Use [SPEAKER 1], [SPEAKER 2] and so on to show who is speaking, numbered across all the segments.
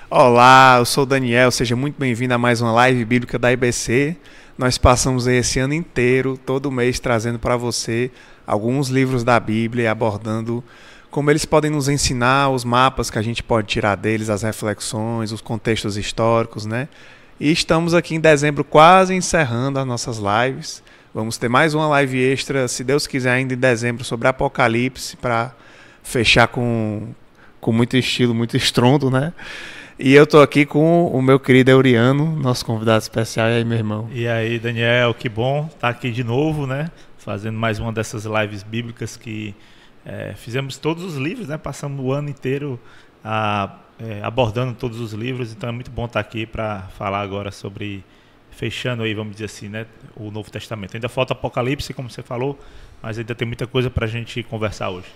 [SPEAKER 1] Olá, eu sou o Daniel, seja muito bem-vindo a mais uma live bíblica da IBC. Nós passamos esse ano inteiro, todo mês, trazendo para você alguns livros da Bíblia, abordando como eles podem nos ensinar, os mapas que a gente pode tirar deles, as reflexões, os contextos históricos, né? E estamos aqui em dezembro quase encerrando as nossas lives. Vamos ter mais uma live extra, se Deus quiser, ainda em dezembro, sobre Apocalipse, para fechar com muito estilo, muito estrondo, né? E eu tô aqui com o meu querido Euriano, nosso convidado especial. E aí, meu irmão?
[SPEAKER 2] E aí, Daniel, que bom estar aqui de novo, né? Fazendo mais uma dessas lives bíblicas que fizemos todos os livros, né? Passamos o ano inteiro abordando todos os livros, então é muito bom estar aqui para falar agora sobre, fechando aí, vamos dizer assim, né? O Novo Testamento. Ainda falta Apocalipse, como você falou, mas ainda tem muita coisa para a gente conversar hoje.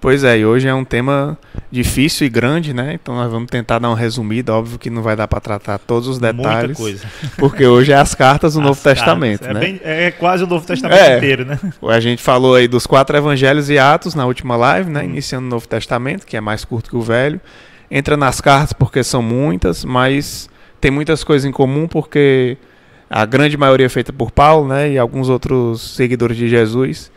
[SPEAKER 1] Pois é, e hoje é um tema difícil e grande, né? Então nós vamos tentar dar uma resumida, óbvio que não vai dar para tratar todos os detalhes.
[SPEAKER 2] Muita coisa.
[SPEAKER 1] Porque hoje é as cartas do Novo Testamento, né?
[SPEAKER 2] É quase o Novo Testamento inteiro, né?
[SPEAKER 1] A gente falou aí dos 4 evangelhos e Atos na última live, né? Iniciando o Novo Testamento, que é mais curto que o Velho. Entra nas cartas porque são muitas, mas tem muitas coisas em comum porque a grande maioria é feita por Paulo, né? E alguns outros seguidores de Jesus.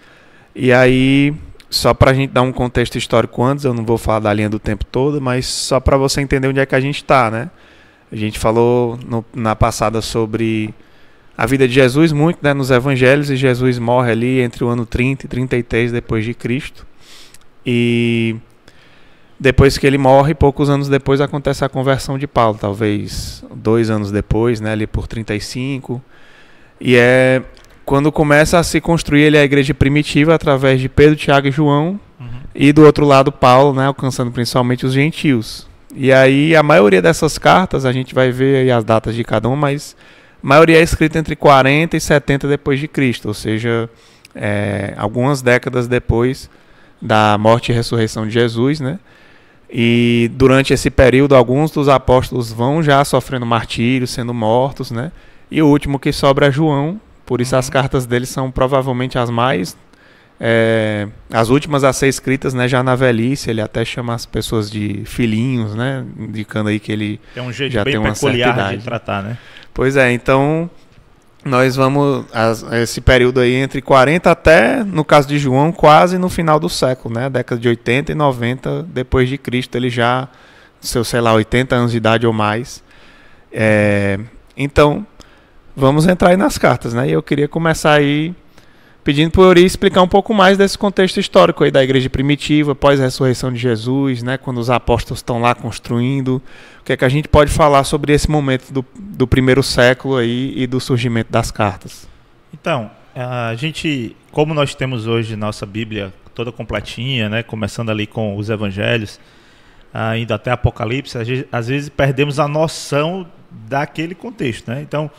[SPEAKER 1] E aí, só para a gente dar um contexto histórico antes, eu não vou falar da linha do tempo toda, mas só para você entender onde é que a gente está, né? A gente falou na passada sobre a vida de Jesus muito, né, nos evangelhos, e Jesus morre ali entre o ano 30 e 33 depois de Cristo. E depois que ele morre, poucos anos depois acontece a conversão de Paulo, talvez 2 anos depois, né, ali por 35. E é quando começa a se construir a igreja primitiva através de Pedro, Tiago e João, e do outro lado Paulo, né, alcançando principalmente os gentios. E aí a maioria dessas cartas, a gente vai ver aí as datas de cada uma, mas a maioria é escrita entre 40 e 70 depois de Cristo, ou seja, algumas décadas depois da morte e ressurreição de Jesus, né? E durante esse período, alguns dos apóstolos vão já sofrendo martírio, sendo mortos, né? E o último que sobra é João. Por isso as cartas dele são provavelmente as mais... as últimas a ser escritas, né, já na velhice. Ele até chama as pessoas de filhinhos, né? Indicando aí que ele
[SPEAKER 2] é um jeito
[SPEAKER 1] já
[SPEAKER 2] bem
[SPEAKER 1] tem uma certa
[SPEAKER 2] peculiar
[SPEAKER 1] idade
[SPEAKER 2] de tratar, né?
[SPEAKER 1] Pois é, então nós vamos esse período aí entre 40 até, no caso de João, quase no final do século, né? Década de 80 e 90 depois de Cristo, ele já, seus, sei lá, 80 anos de idade ou mais. Então, vamos entrar aí nas cartas, né? E eu queria começar aí pedindo para o Euri explicar um pouco mais desse contexto histórico aí da igreja primitiva, pós-ressurreição de Jesus, né? Quando os apóstolos estão lá construindo. O que é que a gente pode falar sobre esse momento do primeiro século aí e do surgimento das cartas?
[SPEAKER 2] Então, a gente, como nós temos hoje nossa Bíblia toda completinha, né? Começando ali com os evangelhos, indo até Apocalipse, às vezes perdemos a noção daquele contexto, né? Então,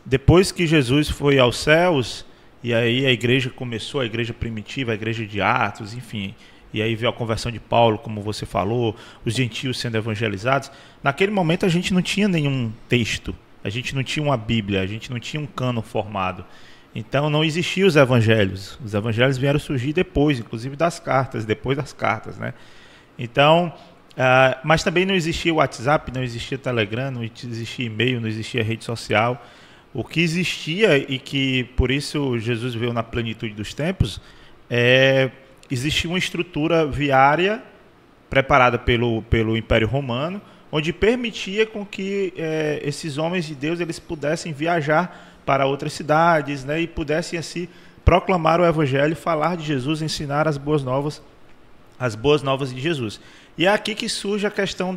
[SPEAKER 2] depois que Jesus foi aos céus, e aí a igreja começou, a igreja primitiva, a igreja de Atos, enfim, e aí veio a conversão de Paulo, como você falou, os gentios sendo evangelizados. Naquele momento a gente não tinha nenhum texto, a gente não tinha uma Bíblia, a gente não tinha um cânon formado. Então não existiam os evangelhos vieram surgir depois, inclusive depois das cartas, né? Então, mas também não existia o WhatsApp, não existia Telegram, não existia e-mail, não existia rede social. O que existia, e que por isso Jesus veio na plenitude dos tempos, existia uma estrutura viária preparada pelo Império Romano, onde permitia com que esses homens de Deus eles pudessem viajar para outras cidades, né, e pudessem assim proclamar o Evangelho, falar de Jesus, ensinar as boas novas de Jesus. E é aqui que surge a questão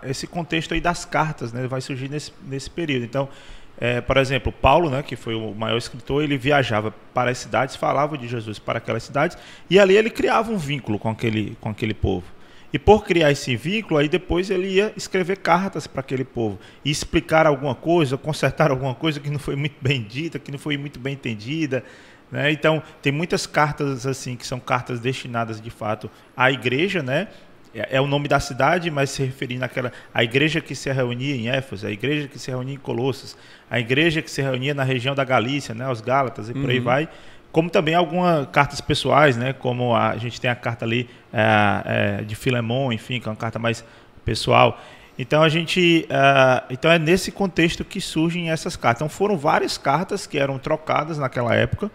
[SPEAKER 2] esse contexto aí das cartas, né, vai surgir nesse período. Então, por exemplo, Paulo, né, que foi o maior escritor, ele viajava para as cidades, falava de Jesus para aquelas cidades, e ali ele criava um vínculo com aquele povo. E por criar esse vínculo, aí depois ele ia escrever cartas para aquele povo, e explicar alguma coisa, consertar alguma coisa que não foi muito bem dita, que não foi muito bem entendida, né? Então, tem muitas cartas assim, que são cartas destinadas de fato à igreja, né? É o nome da cidade, mas se referindo à igreja que se reunia em Éfeso, a igreja que se reunia em Colossos, a igreja que se reunia na região da Galícia, né, os Gálatas e por aí vai, como também algumas cartas pessoais, né, como a gente tem a carta ali de Filemon, enfim, que é uma carta mais pessoal. Então então é nesse contexto que surgem essas cartas. Então foram várias cartas que eram trocadas naquela época.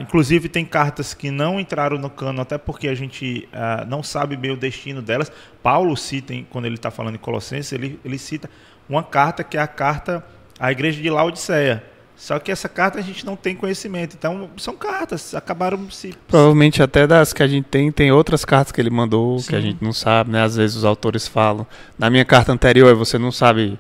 [SPEAKER 2] Inclusive tem cartas que não entraram no cano, até porque a gente não sabe bem o destino delas. Paulo cita, quando ele está falando em Colossenses, ele cita uma carta que é a carta à igreja de Laodiceia. Só que essa carta a gente não tem conhecimento. Então são cartas, acabaram se...
[SPEAKER 1] Provavelmente até das que a gente tem outras cartas que ele mandou. Sim. Que a gente não sabe, né? Às vezes os autores falam. Na minha carta anterior você não sabe,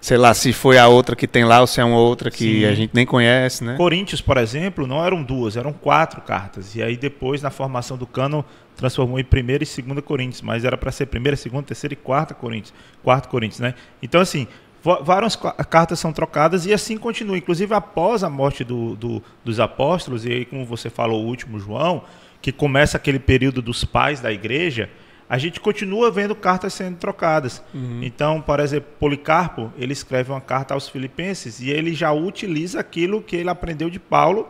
[SPEAKER 1] sei lá, se foi a outra que tem lá ou se é uma outra que Sim. a gente nem conhece, né?
[SPEAKER 2] Coríntios, por exemplo, não eram 2, eram 4 cartas. E aí depois, na formação do cânon, transformou em 1ª e 2ª Coríntios. Mas era para ser 1ª, 2ª, 3ª e 4ª Coríntios. 4 Coríntios, né? Então, assim, várias cartas são trocadas e assim continua. Inclusive, após a morte dos apóstolos, e aí, como você falou, o último João, que começa aquele período dos pais da igreja, a gente continua vendo cartas sendo trocadas. Então, por exemplo, Policarpo, ele escreve uma carta aos Filipenses e ele já utiliza aquilo que ele aprendeu de Paulo,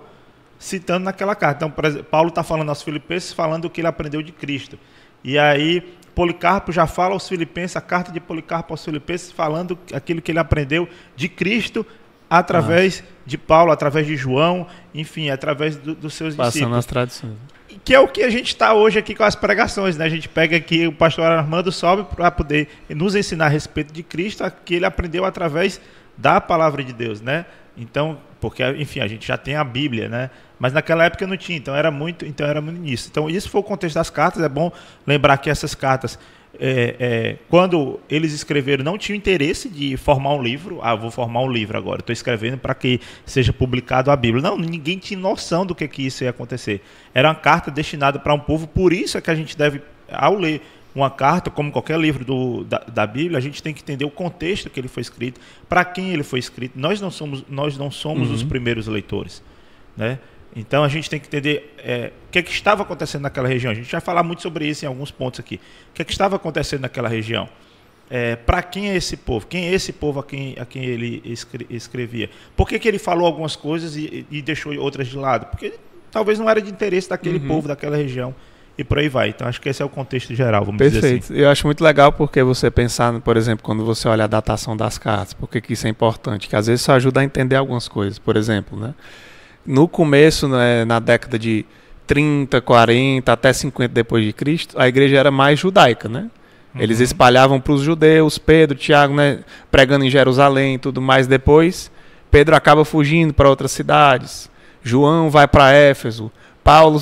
[SPEAKER 2] citando naquela carta. Então, por exemplo, Paulo está falando aos Filipenses, falando o que ele aprendeu de Cristo. E aí, Policarpo já fala aos Filipenses, a carta de Policarpo aos Filipenses, falando aquilo que ele aprendeu de Cristo através de Paulo, através de João, enfim, através dos seus discípulos.
[SPEAKER 1] Passando as tradições.
[SPEAKER 2] Que é o que a gente está hoje aqui com as pregações, né? A gente pega aqui, o pastor Armando sobe para poder nos ensinar a respeito de Cristo, que ele aprendeu através da palavra de Deus, né? Então, porque, enfim, a gente já tem a Bíblia, né? Mas naquela época não tinha, então era muito nisso. Então, isso foi o contexto das cartas. É bom lembrar que essas cartas, quando eles escreveram, não tinham interesse de formar um livro. Vou formar um livro agora, estou escrevendo para que seja publicado a Bíblia. Não, ninguém tinha noção do que isso ia acontecer. Era uma carta destinada para um povo, por isso é que a gente deve, ao ler uma carta, como qualquer livro da Bíblia, a gente tem que entender o contexto que ele foi escrito, para quem ele foi escrito. Nós não somos os primeiros leitores, né? Então a gente tem que entender o que estava acontecendo naquela região. A gente vai falar muito sobre isso em alguns pontos aqui. O que estava acontecendo naquela região? Para quem é esse povo? Quem é esse povo a quem ele escrevia? Por que ele falou algumas coisas e deixou outras de lado? Porque talvez não era de interesse daquele povo, daquela região. E por aí vai. Então acho que esse é o contexto geral, vamos dizer assim.
[SPEAKER 1] Perfeito. Eu acho muito legal porque você pensar, por exemplo, quando você olha a datação das cartas, porque que isso é importante, que às vezes isso ajuda a entender algumas coisas. Por exemplo, né? No começo, né, na década de 30, 40, até 50 depois de Cristo, a igreja era mais judaica, né? Eles espalhavam para os judeus, Pedro, Tiago, né, pregando em Jerusalém e tudo mais. Depois, Pedro acaba fugindo para outras cidades. João vai para Éfeso. Paulo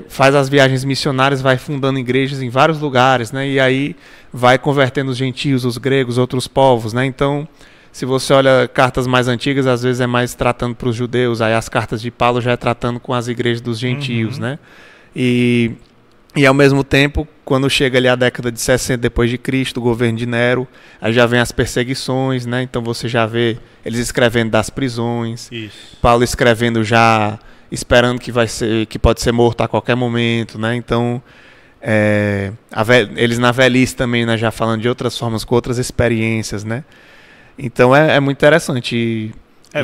[SPEAKER 1] faz as viagens missionárias, vai fundando igrejas em vários lugares, né? E aí vai convertendo os gentios, os gregos, outros povos, né? Então, se você olha cartas mais antigas, às vezes é mais tratando para os judeus, aí as cartas de Paulo já é tratando com as igrejas dos gentios, né? E ao mesmo tempo, quando chega ali a década de 60 depois de Cristo, o governo de Nero, aí já vem as perseguições, né? Então você já vê eles escrevendo das prisões, Paulo escrevendo já esperando que pode ser morto a qualquer momento, né? Então eles na velhice também, né, já falando de outras formas, com outras experiências, né? Então é muito interessante.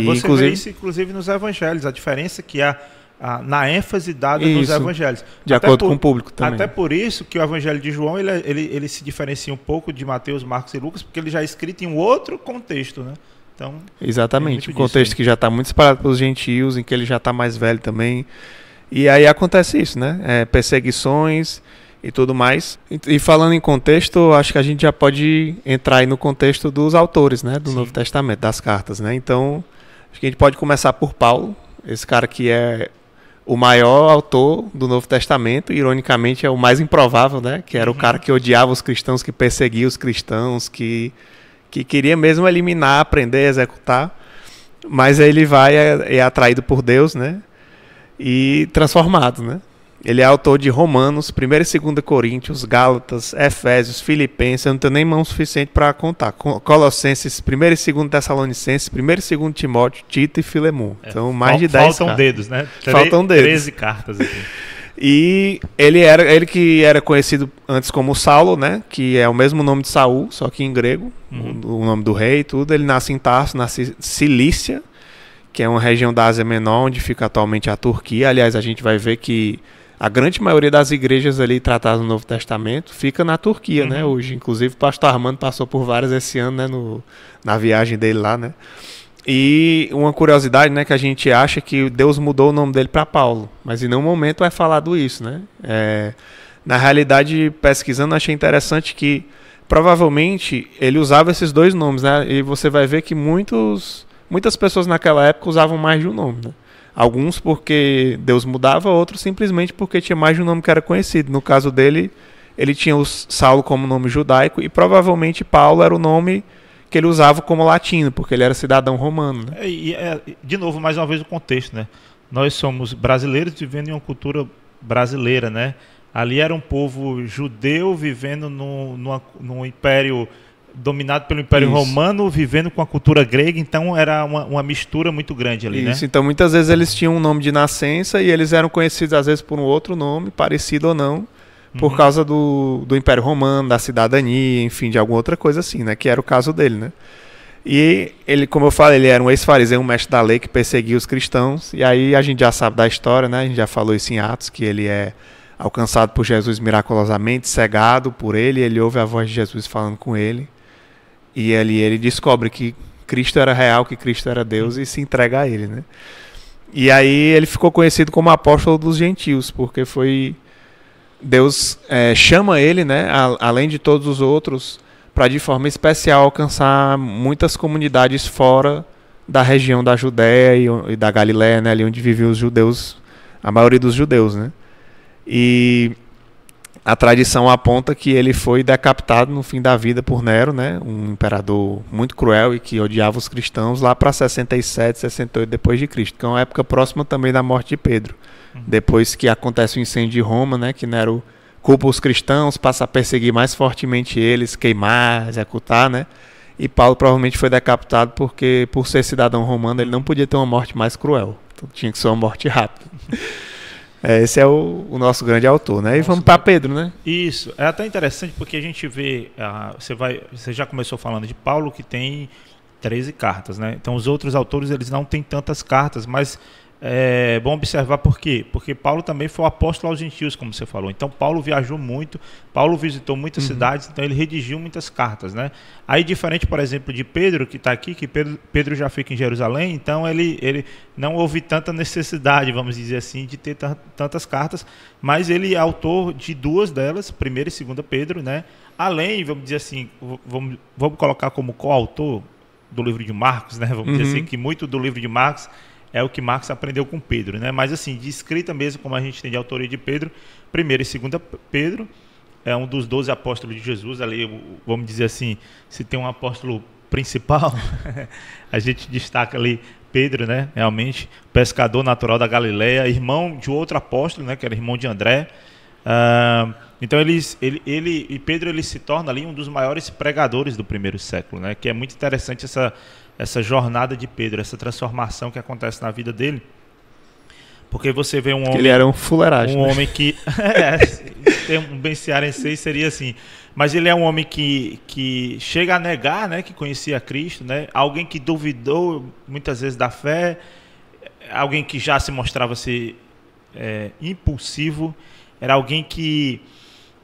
[SPEAKER 2] Você vê isso inclusive nos evangelhos, a diferença que há na ênfase dada nos evangelhos.
[SPEAKER 1] De acordo com o público também.
[SPEAKER 2] Até por isso que o evangelho de João ele se diferencia um pouco de Mateus, Marcos e Lucas, porque ele já é escrito em um outro contexto, né? Então,
[SPEAKER 1] exatamente, um contexto que já está muito separado pelos gentios, em que ele já está mais velho também. E aí acontece isso, né? Perseguições e tudo mais. E falando em contexto, acho que a gente já pode entrar aí no contexto dos autores, né? Do Novo Testamento, das cartas, né? Então, acho que a gente pode começar por Paulo, esse cara que é o maior autor do Novo Testamento, ironicamente é o mais improvável, né? Que era o cara que odiava os cristãos, que perseguia os cristãos, que queria mesmo eliminar, aprender, executar, mas aí ele vai é atraído por Deus, né? E transformado, né? Ele é autor de Romanos, 1ª e 2ª Coríntios, Gálatas, Efésios, Filipenses, eu não tenho nem mão suficiente para contar. Colossenses, 1ª e 2ª Tessalonicenses, 1º e 2º Timóteo, Tito e Filemon. Então, mais de 10
[SPEAKER 2] Faltam dedos, né?
[SPEAKER 1] Faltam dedos.
[SPEAKER 2] 13 cartas aqui.
[SPEAKER 1] E ele que era conhecido antes como Saulo, né? Que é o mesmo nome de Saul, só que em grego, o nome do rei e tudo. Ele nasce em Tarso, na Cilícia, que é uma região da Ásia Menor, onde fica atualmente a Turquia. Aliás, a gente vai ver que a grande maioria das igrejas ali tratadas no Novo Testamento fica na Turquia, né, hoje. Inclusive o pastor Armando passou por várias esse ano, né, na viagem dele lá, né. E uma curiosidade, né, que a gente acha que Deus mudou o nome dele para Paulo, mas em nenhum momento é falado isso, né. Na realidade, pesquisando, achei interessante que provavelmente ele usava esses dois nomes, né, e você vai ver que muitas pessoas naquela época usavam mais de um nome, né. Alguns porque Deus mudava, outros simplesmente porque tinha mais de um nome que era conhecido. No caso dele, ele tinha o Saulo como nome judaico e provavelmente Paulo era o nome que ele usava como latino, porque ele era cidadão romano. Né?
[SPEAKER 2] De novo, mais uma vez o contexto, né? Nós somos brasileiros vivendo em uma cultura brasileira, né? Ali era um povo judeu vivendo num império dominado pelo Império Romano, vivendo com a cultura grega, então era uma mistura muito grande ali, né?
[SPEAKER 1] Então muitas vezes eles tinham um nome de nascença e eles eram conhecidos às vezes por um outro nome, parecido ou não, por causa do Império Romano, da cidadania, enfim, de alguma outra coisa assim, né? Que era o caso dele, né? E ele, como eu falei, ele era um ex-fariseu, um mestre da lei que perseguia os cristãos, e aí a gente já sabe da história, né? A gente já falou isso em Atos, que ele é alcançado por Jesus miraculosamente, cegado por ele ouve a voz de Jesus falando com ele. E ali ele descobre que Cristo era real, que Cristo era Deus e se entrega a ele, né? E aí ele ficou conhecido como apóstolo dos gentios, porque foi Deus chama ele, né? Além de todos os outros, para de forma especial alcançar muitas comunidades fora da região da Judéia e da Galiléia, né? Ali onde viviam os judeus, a maioria dos judeus, né? E a tradição aponta que ele foi decapitado no fim da vida por Nero, né? Um imperador muito cruel e que odiava os cristãos lá para 67, 68 depois de Cristo, que é uma época próxima também da morte de Pedro. Depois que acontece o incêndio de Roma, né? Que Nero culpa os cristãos, passa a perseguir mais fortemente eles, queimar, executar, né? E Paulo provavelmente foi decapitado porque, por ser cidadão romano, ele não podia ter uma morte mais cruel. Então tinha que ser uma morte rápida. Esse é o nosso grande autor, né? E vamos para Pedro, né?
[SPEAKER 2] Isso. É até interessante porque a gente vê... Você já começou falando de Paulo, que tem 13 cartas, né? Então os outros autores eles não têm tantas cartas, mas é bom observar por quê. Porque Paulo também foi o apóstolo aos gentios, como você falou. Então Paulo viajou muito, Paulo visitou muitas cidades, então ele redigiu muitas cartas, né? Aí diferente, por exemplo, de Pedro, que está aqui, que Pedro já fica em Jerusalém, então ele não houve tanta necessidade, vamos dizer assim, de ter tantas cartas, mas ele é autor de duas delas, 1ª e 2ª Pedro, né? Além, vamos dizer assim, vamos colocar como coautor do livro de Marcos, né? Vamos dizer assim, que muito do livro de Marcos é o que Marcos aprendeu com Pedro, né? Mas assim, de escrita mesmo, como a gente tem de autoria de Pedro, 1ª e 2ª Pedro, é um dos 12 apóstolos de Jesus, ali, vamos dizer assim, se tem um apóstolo principal, a gente destaca ali Pedro, né? Realmente, pescador natural da Galileia, irmão de outro apóstolo, né? Que era irmão de André. Então Pedro ele se torna ali um dos maiores pregadores do 1º século, né? Que é muito interessante essa jornada de Pedro, essa transformação que acontece na vida dele, porque você vê um homem...
[SPEAKER 1] Ele era um fuleiragem.
[SPEAKER 2] Homem que... tem um bem cearense seria assim, mas ele é um homem que chega a negar, né, que conhecia Cristo, né? Alguém que duvidou muitas vezes da fé, alguém que já se mostrava ser impulsivo, era alguém que,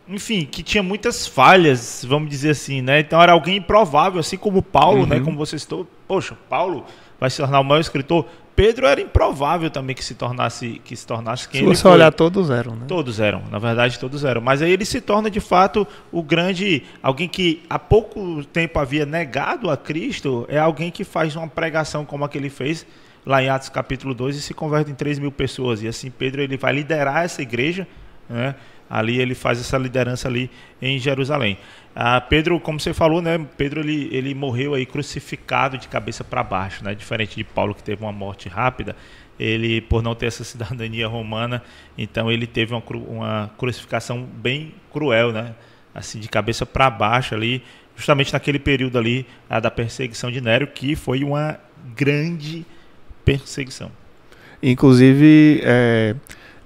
[SPEAKER 2] enfim, que tinha muitas falhas, vamos dizer assim, né? Então era alguém improvável, assim como Paulo, né? Como você citou, poxa, Paulo vai se tornar o maior escritor. Pedro era improvável também que se tornasse quem ele foi.
[SPEAKER 1] Se você olhar, todos eram, né?
[SPEAKER 2] Todos eram, na verdade todos eram. Mas aí ele se torna de fato o grande, alguém que há pouco tempo havia negado a Cristo, é alguém que faz uma pregação como a que ele fez lá em Atos capítulo 2 e se converte em 3.000 pessoas. E assim Pedro ele vai liderar essa igreja, né? Ali ele faz essa liderança ali em Jerusalém. Pedro, como você falou, né? Pedro ele morreu aí crucificado de cabeça para baixo, né? Diferente de Paulo, que teve uma morte rápida, ele, por não ter essa cidadania romana, então ele teve uma crucificação bem cruel, né? Assim, de cabeça para baixo ali, justamente naquele período ali da perseguição de Nero, que foi uma grande perseguição.
[SPEAKER 1] Inclusive,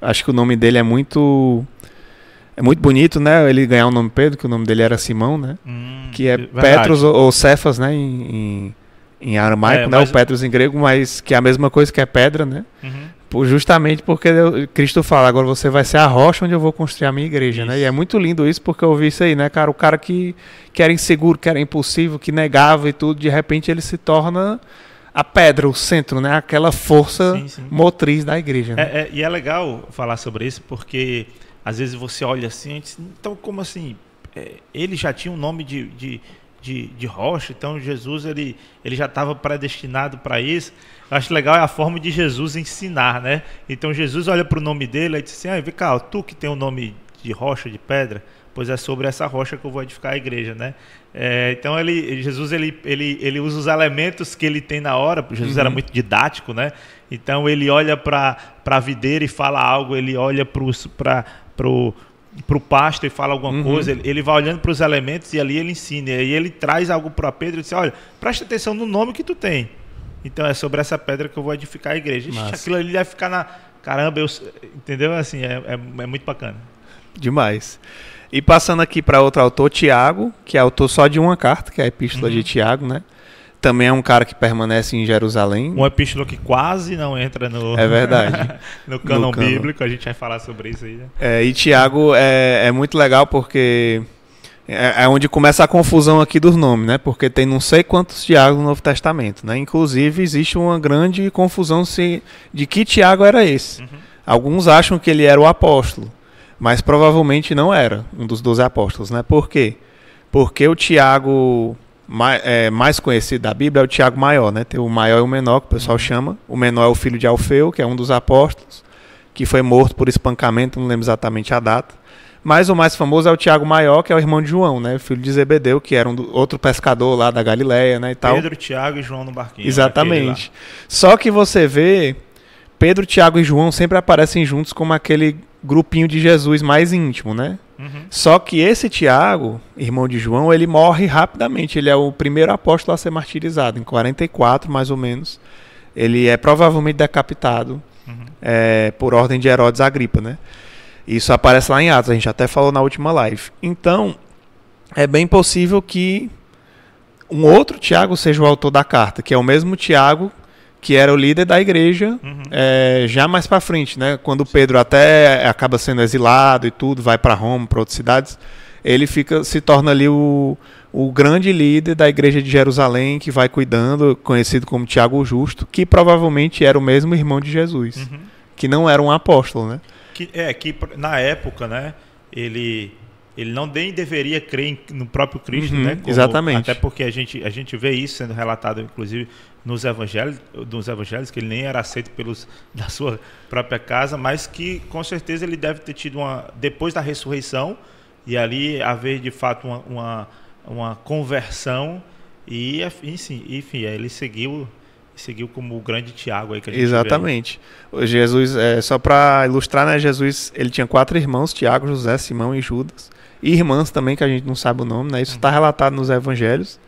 [SPEAKER 1] acho que o nome dele é muito bonito, né? Ele ganhar o nome Pedro, que o nome dele era Simão, né? Que é verdade. Petros ou Cefas, né? Em aramaico, né? O Petros em grego, mas que é a mesma coisa que é pedra, né? Justamente porque Cristo fala, agora você vai ser a rocha onde eu vou construir a minha igreja, né? E é muito lindo isso, porque eu vi isso aí, né, cara? O cara que era inseguro, que era impulsivo, que negava e tudo, de repente ele se torna a pedra, o centro, né? Aquela força motriz da igreja. Né?
[SPEAKER 2] E é legal falar sobre isso, porque às vezes você olha assim, então como assim? Ele já tinha um nome de rocha, então Jesus ele já estava predestinado para isso. Eu acho legal a forma de Jesus ensinar, né? Então Jesus olha para o nome dele e diz assim, vem cá, tu que tem o nome de rocha, de pedra, pois é sobre essa rocha que eu vou edificar a igreja, né? Então Jesus ele usa os elementos que ele tem na hora. Jesus era muito didático, né? Então ele olha para a videira e fala algo, ele olha para o pasto e fala alguma coisa, ele vai olhando para os elementos e ali ele ensina, e aí ele traz algo para Pedro e diz, olha, presta atenção no nome que tu tem, então é sobre essa pedra que eu vou edificar a igreja. Aquilo ali vai ficar na... Caramba, entendeu? Assim, é muito bacana.
[SPEAKER 1] Demais. E passando aqui para outro autor, Tiago, que é autor só de uma carta, que é a Epístola de Tiago, né? Também é um cara que permanece em Jerusalém.
[SPEAKER 2] Uma epístola que quase não entra no...
[SPEAKER 1] É verdade.
[SPEAKER 2] no cânon bíblico, a gente vai falar sobre isso aí, né?
[SPEAKER 1] E Tiago é muito legal porque é onde começa a confusão aqui dos nomes, né? Porque tem não sei quantos Tiagos no Novo Testamento, né? Inclusive existe uma grande confusão de que Tiago era esse. Alguns acham que ele era o apóstolo, mas provavelmente não era um dos 12 apóstolos, né? Por quê? Porque o Tiago... mais conhecido da Bíblia é o Tiago maior, né? Tem o maior e o menor, que o pessoal chama. O menor é o filho de Alfeu, que é um dos apóstolos, que foi morto por espancamento, não lembro exatamente a data. Mas o mais famoso é o Tiago maior, que é o irmão de João, né? O filho de Zebedeu, que era outro pescador lá da Galileia, né? E tal.
[SPEAKER 2] Pedro, Tiago e João no barquinho.
[SPEAKER 1] Exatamente. Só que você vê, Pedro, Tiago e João sempre aparecem juntos como aquele grupinho de Jesus mais íntimo, né? Só que esse Tiago, irmão de João, ele morre rapidamente. Ele é o primeiro apóstolo a ser martirizado, em 44, mais ou menos. Ele é provavelmente decapitado por ordem de Herodes Agripa, né? Isso aparece lá em Atos, a gente até falou na última live. Então, é bem possível que um outro Tiago seja o autor da carta, que é o mesmo Tiago que era o líder da igreja, já mais para frente, né? Quando Pedro até acaba sendo exilado e tudo, vai para Roma, para outras cidades, ele se torna ali o grande líder da igreja de Jerusalém, que vai cuidando, conhecido como Tiago o Justo, que provavelmente era o mesmo irmão de Jesus, que não era um apóstolo, né?
[SPEAKER 2] Que na época, né, ele não nem deveria crer no próprio Cristo, né?
[SPEAKER 1] Exatamente.
[SPEAKER 2] Até porque a gente vê isso sendo relatado, inclusive, nos evangelhos, que ele nem era aceito da sua própria casa, mas que com certeza ele deve ter tido depois da ressurreição, e ali haver de fato uma conversão, e enfim, ele seguiu como o grande Tiago aí que a gente
[SPEAKER 1] Exatamente. Vê. Jesus, só para ilustrar, né, Jesus, ele tinha 4 irmãos, Tiago, José, Simão e Judas, e irmãs também, que a gente não sabe o nome, né? Isso está relatado nos evangelhos.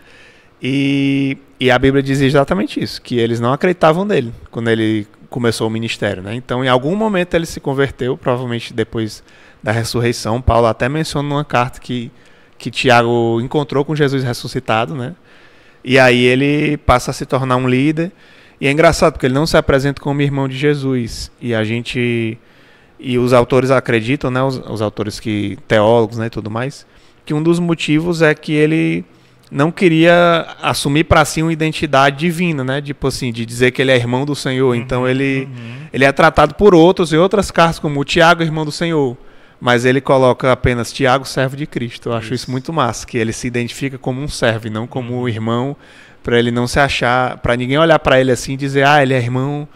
[SPEAKER 1] E a Bíblia diz exatamente isso, que eles não acreditavam nele quando ele começou o ministério, né? Então, em algum momento ele se converteu, provavelmente depois da ressurreição. Paulo até menciona numa carta que Tiago encontrou com Jesus ressuscitado, né? E aí ele passa a se tornar um líder. E é engraçado, porque ele não se apresenta como irmão de Jesus. E os autores acreditam, né, os autores teólogos, né, e tudo mais, que um dos motivos é que ele não queria assumir para si uma identidade divina, né, tipo assim, de dizer que ele é irmão do Senhor. Então ele é tratado por outros em outras cartas como o Tiago, irmão do Senhor, mas ele coloca apenas Tiago, servo de Cristo. Eu acho isso muito massa, que ele se identifica como um servo e não como um irmão, para ele não se achar, para ninguém olhar para ele assim e dizer, ele é irmão,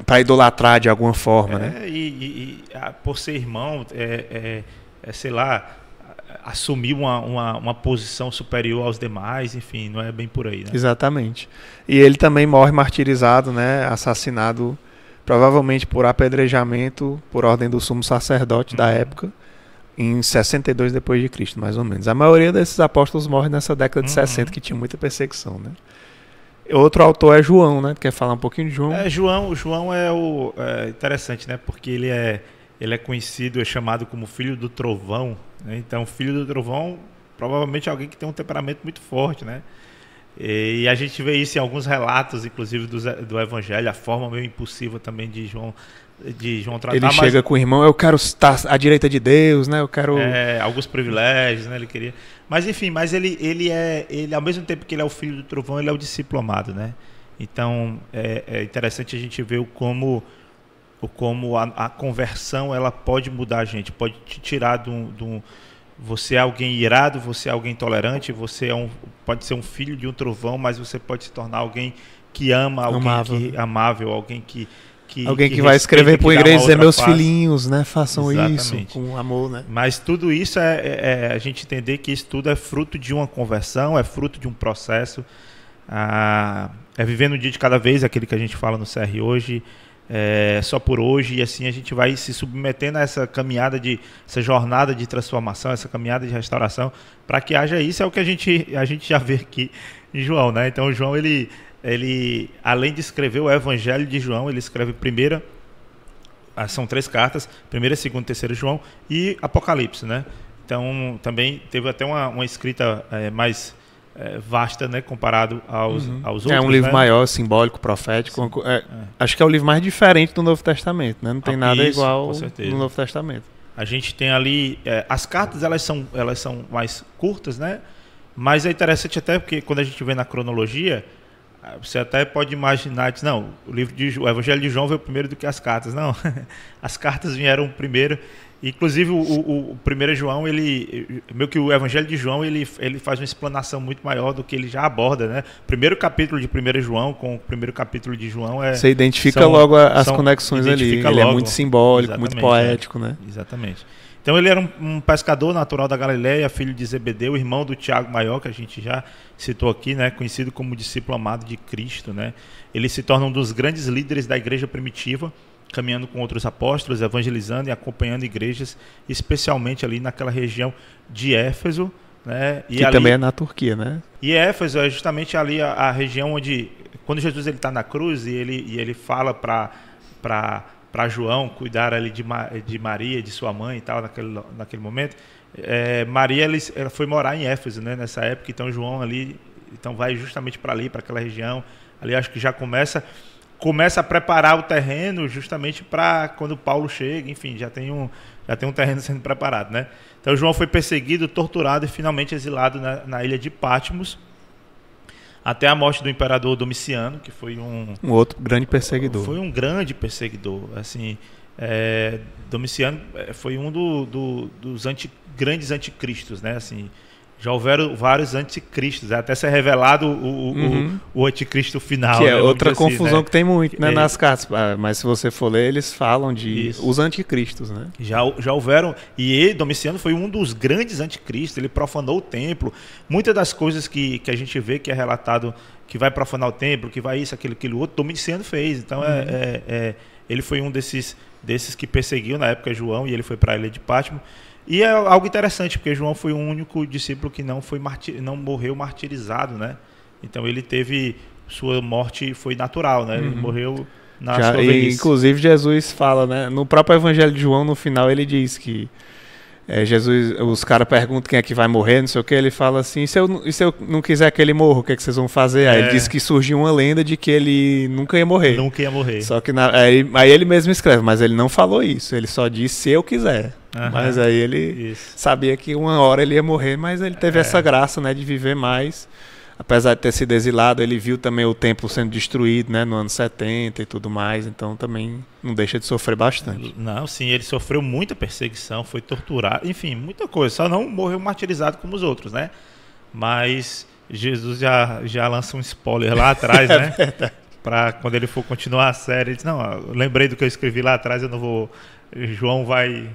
[SPEAKER 1] para idolatrar de alguma forma, né?
[SPEAKER 2] E por ser irmão, sei lá, assumir uma posição superior aos demais, enfim, não é bem por aí, né?
[SPEAKER 1] Exatamente. E ele também morre martirizado, né? Assassinado, provavelmente por apedrejamento, por ordem do sumo sacerdote da época, em 62 depois de Cristo, mais ou menos. A maioria desses apóstolos morre nessa década de 60, que tinha muita perseguição, né? Outro autor é João, né? Quer falar um pouquinho de João?
[SPEAKER 2] João é interessante, né? Porque ele é conhecido, é chamado como filho do trovão, né? Então, filho do trovão, provavelmente alguém que tem um temperamento muito forte, né? E a gente vê isso em alguns relatos, inclusive do Evangelho, a forma meio impulsiva também de João tratar.
[SPEAKER 1] Ele chega com o irmão, eu quero estar à direita de Deus, né? Eu quero...
[SPEAKER 2] alguns privilégios, né? Ele queria... Mas enfim, ele ao mesmo tempo que ele é o filho do trovão, ele é o discípulo amado, né? Então, é interessante a gente ver como a conversão ela pode mudar a gente, pode te tirar você é alguém irado, você é alguém tolerante, pode ser um filho de um trovão, mas você pode se tornar alguém que ama, alguém amável, alguém que
[SPEAKER 1] vai escrever para a igreja e dizer, meus filhinhos, né, façam
[SPEAKER 2] Exatamente.
[SPEAKER 1] Isso com amor, né?
[SPEAKER 2] Mas tudo isso é a gente entender que isso tudo é fruto de uma conversão, é fruto de um processo, é viver no dia de cada vez, aquele que a gente fala no CR hoje, só por hoje, e assim a gente vai se submetendo a essa caminhada essa jornada de transformação, essa caminhada de restauração, para que haja isso. É o que a gente já vê aqui em João, né? Então o João, ele além de escrever o Evangelho de João, ele escreve são 3 cartas, 1ª, 2ª e 3ª João, e Apocalipse, né? Então também teve até uma escrita mais vasta, né, comparado aos outros.
[SPEAKER 1] É um livro,
[SPEAKER 2] né?
[SPEAKER 1] maior, simbólico, profético. Acho que é o livro mais diferente do Novo Testamento, né? Não tem nada igual no Novo Testamento.
[SPEAKER 2] A gente tem ali as cartas, elas são mais curtas, né? Mas é interessante até porque quando a gente vê na cronologia, você até pode imaginar, não, o Evangelho de João veio primeiro do que as cartas. Não, as cartas vieram primeiro. Inclusive o 1 João, meio que o Evangelho de João, ele faz uma explanação muito maior do que ele já aborda, né? Primeiro capítulo de 1 João com o primeiro capítulo de João
[SPEAKER 1] você identifica logo as conexões ali. Ele é muito simbólico, muito poético, né?
[SPEAKER 2] Exatamente. Então ele era um pescador natural da Galileia, filho de Zebedeu, irmão do Tiago Maior, que a gente já citou aqui, né? Conhecido como discípulo amado de Cristo, né? Ele se torna um dos grandes líderes da igreja primitiva, caminhando com outros apóstolos, evangelizando e acompanhando igrejas, especialmente ali naquela região de Éfeso, né?
[SPEAKER 1] Que ali, também é na Turquia, né?
[SPEAKER 2] E Éfeso é justamente ali a região onde, quando Jesus está na cruz e ele fala para João cuidar ali de Maria, de sua mãe e tal, naquele momento, Maria ela foi morar em Éfeso, né, nessa época. Então João ali vai justamente para ali, para aquela região. Ali acho que já começa a preparar o terreno justamente para quando Paulo chega, enfim, já tem um terreno sendo preparado, né? Então João foi perseguido, torturado e finalmente exilado na ilha de Patmos, até a morte do imperador Domiciano, que foi um
[SPEAKER 1] outro grande perseguidor.
[SPEAKER 2] Foi um grande perseguidor, assim, Domiciano foi um dos grandes anticristos, né? Assim, já houveram vários anticristos, até ser revelado o anticristo final.
[SPEAKER 1] Que é outra confusão, né? Que tem muito, né, nas cartas. Mas se você for ler, eles falam de os anticristos, né?
[SPEAKER 2] Já houveram. E Domiciano foi um dos grandes anticristos. Ele profanou o templo. Muitas das coisas que a gente vê que é relatado que vai profanar o templo, que vai isso, aquilo outro, Domiciano fez. Então ele foi um desses que perseguiu na época João, e ele foi para a ilha de Patmos. E é algo interessante, porque João foi o único discípulo que não morreu martirizado, né? Então ele teve, sua morte foi natural, né? Ele morreu na sua velhice.
[SPEAKER 1] Inclusive Jesus fala, né? No próprio Evangelho de João, no final, ele diz que Jesus, os caras perguntam quem é que vai morrer, não sei o que, ele fala assim, e se eu não quiser que ele morra, o que é que vocês vão fazer? Aí ele diz que surgiu uma lenda de que ele nunca ia morrer.
[SPEAKER 2] Nunca ia morrer.
[SPEAKER 1] Só que aí ele mesmo escreve, mas ele não falou isso, ele só disse se eu quiser. Mas aí ele sabia que uma hora ele ia morrer, mas ele teve essa graça, né, de viver mais. Apesar de ter sido exilado, ele viu também o templo sendo destruído, né, no ano 70 e tudo mais, então também não deixa de sofrer bastante.
[SPEAKER 2] Não, sim, ele sofreu muita perseguição, foi torturado, enfim, muita coisa, só não morreu martirizado como os outros, né? Mas Jesus já lança um spoiler lá atrás, né? Para quando ele for continuar a série, ele diz, não, eu lembrei do que eu escrevi lá atrás, eu não vou... João vai